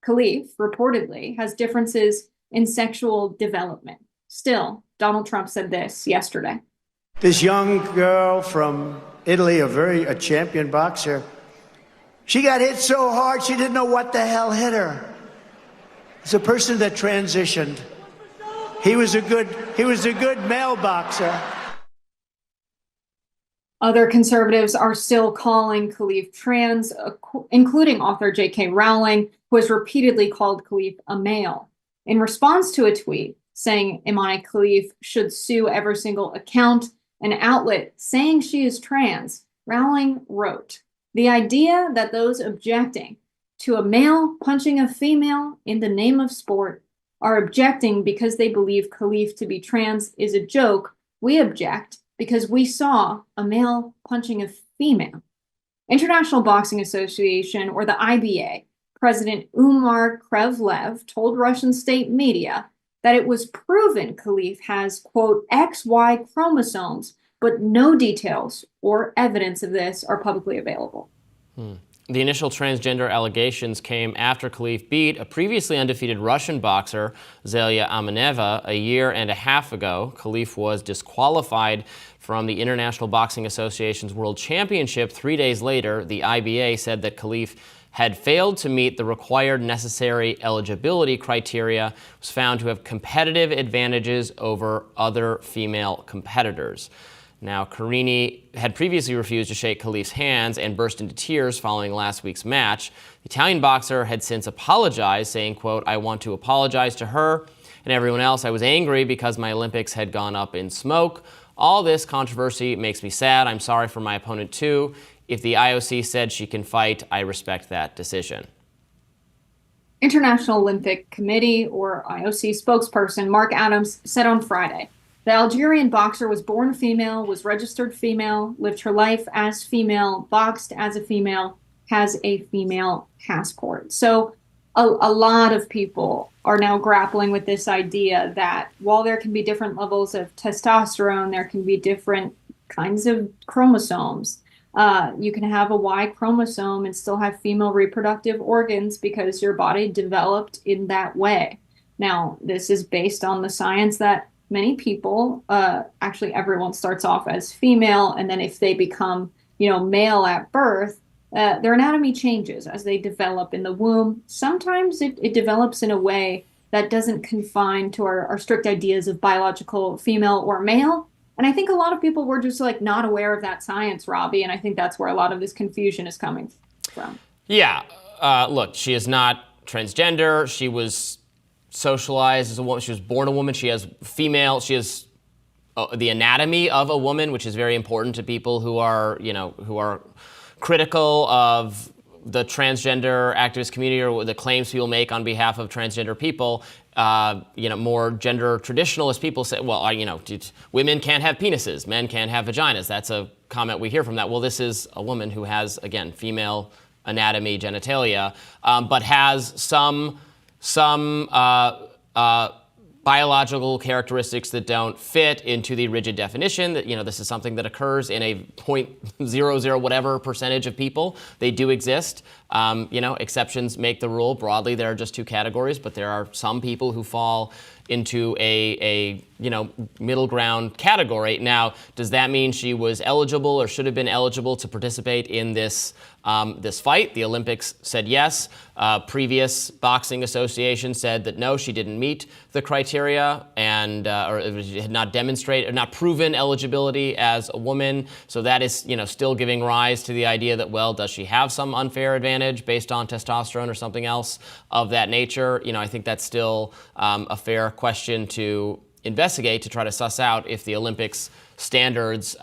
Khalif reportedly has differences in sexual development. Still, Donald Trump said this yesterday. This young girl from Italy, a champion boxer, she got hit so hard she didn't know what the hell hit her. It's a person that transitioned. He was a good male boxer. Other conservatives are still calling Khalif trans, including author J.K. Rowling, who has repeatedly called Khalif a male. In response to a tweet saying Imani Khalif should sue every single account and outlet saying she is trans, Rowling wrote, "The idea that those objecting to a male punching a female in the name of sport are objecting because they believe Khalif to be trans is a joke. We object because we saw a male punching a female." International Boxing Association, or the IBA, President Umar Krevlev told Russian state media that it was proven Khalif has, quote, XY chromosomes, but no details or evidence of this are publicly available. The initial transgender allegations came after Khalif beat a previously undefeated Russian boxer, Zelia Ameneva, a year and a half ago. Khalif was disqualified from the International Boxing Association's World Championship 3 days later. The IBA said that Khalif had failed to meet the required necessary eligibility criteria, was found to have competitive advantages over other female competitors. Now, Carini had previously refused to shake Khalif's hands and burst into tears following last week's match. The Italian boxer had since apologized, saying, quote, "I want to apologize to her and everyone else. I was angry because my Olympics had gone up in smoke. All this controversy makes me sad. I'm sorry for my opponent, too. If the IOC said she can fight, I respect that decision." International Olympic Committee, or IOC spokesperson Mark Adams, said on Friday, the Algerian boxer was born female, was registered female, lived her life as female, boxed as a female, has a female passport. So a lot of people are now grappling with this idea that while there can be different levels of testosterone, there can be different kinds of chromosomes. You can have a Y chromosome and still have female reproductive organs because your body developed in that way. Now, this is based on the science that many people, actually everyone starts off as female, and then if they become, male at birth, their anatomy changes as they develop in the womb. Sometimes it develops in a way that doesn't confine to our strict ideas of biological female or male. And I think a lot of people were just not aware of that science, Robby, and I think that's where a lot of this confusion is coming from. Yeah, look, she is not transgender. She was socialized as a woman. She was born a woman. She has the anatomy of a woman, which is very important to people who are critical of the transgender activist community or the claims people make on behalf of transgender people. More gender traditionalist people say, well, women can't have penises, men can't have vaginas. That's a comment we hear from that. Well, this is a woman who has, again, female anatomy, genitalia, but has some biological characteristics that don't fit into the rigid definition. That this is something that occurs in a 0.00 whatever percentage of people. They do exist. Exceptions make the rule. Broadly, there are just two categories, but there are some people who fall into a middle ground category. Now, does that mean she was eligible or should have been eligible to participate in this fight? The Olympics said yes. Previous boxing association said that no, she didn't meet the criteria and or had not demonstrated or not proven eligibility as a woman. So that is still giving rise to the idea that, well, does she have some unfair advantage based on testosterone or something else of that nature? I think that's still a fair question to investigate, to try to suss out if the Olympics standards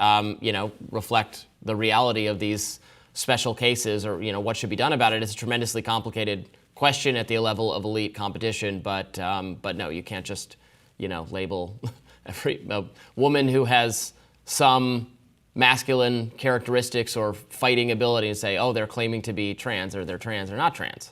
reflect the reality of these special cases, or what should be done about it. It's a tremendously complicated question at the level of elite competition, but no, you can't just label a woman who has some masculine characteristics or fighting ability and say, oh, they're claiming to be trans, or they're trans or not trans.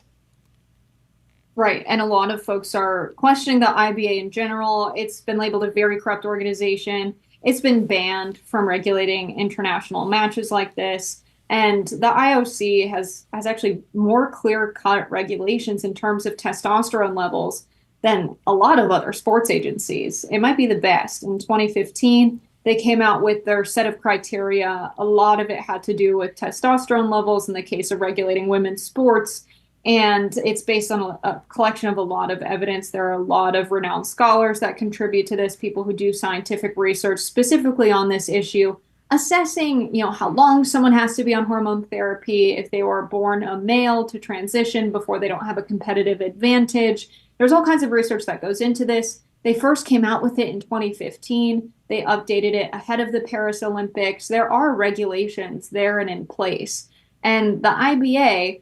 Right. And a lot of folks are questioning the IBA in general. It's been labeled a very corrupt organization. It's been banned from regulating international matches like this. And the IOC has actually more clear-cut regulations in terms of testosterone levels than a lot of other sports agencies. It might be the best. In 2015, they came out with their set of criteria. A lot of it had to do with testosterone levels in the case of regulating women's sports. And it's based on a collection of a lot of evidence. There are a lot of renowned scholars that contribute to this, people who do scientific research specifically on this issue, assessing, how long someone has to be on hormone therapy, if they were born a male to transition before they don't have a competitive advantage. There's all kinds of research that goes into this. They first came out with it in 2015. They updated it ahead of the Paris Olympics. There are regulations there and in place. And the IBA,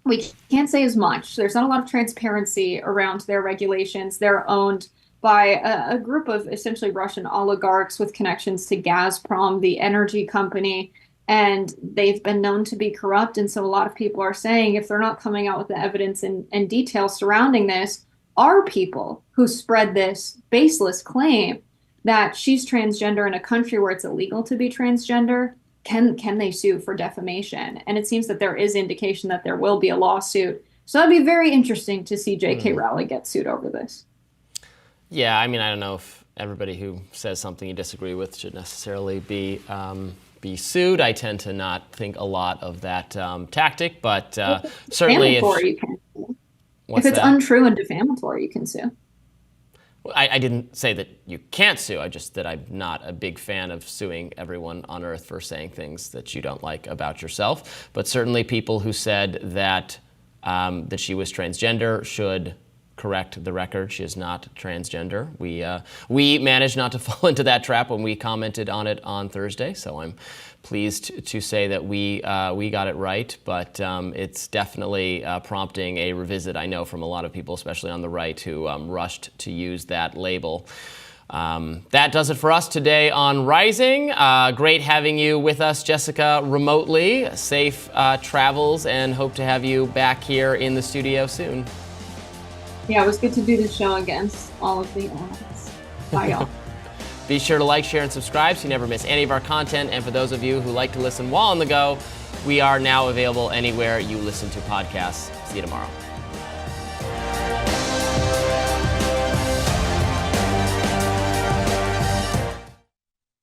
we can't say as much. There's not a lot of transparency around their regulations. They're owned by a group of essentially Russian oligarchs with connections to Gazprom, the energy company, and they've been known to be corrupt. And so a lot of people are saying if they're not coming out with the evidence and details surrounding this, are people who spread this baseless claim that she's transgender in a country where it's illegal to be transgender, can they sue for defamation? And it seems that there is indication that there will be a lawsuit. So it'd be very interesting to see J.K. Rowling get sued over this. Yeah, I don't know if everybody who says something you disagree with should necessarily be sued. I tend to not think a lot of that tactic, but certainly if it's untrue and defamatory, you can sue. I didn't say that you can't sue. I just that I'm not a big fan of suing everyone on earth for saying things that you don't like about yourself. But certainly people who said that that she was transgender should correct the record. She is not transgender. We managed not to fall into that trap when we commented on it on Thursday. So I'm pleased to say that we got it right, but it's definitely prompting a revisit, I know, from a lot of people, especially on the right, who rushed to use that label. That does it for us today on Rising. Great having you with us, Jessica, remotely. Safe travels, and hope to have you back here in the studio soon. Yeah, it was good to do this show against all of the odds. Bye, y'all. Be sure to like, share, and subscribe so you never miss any of our content. And for those of you who like to listen while on the go, we are now available anywhere you listen to podcasts. See you tomorrow.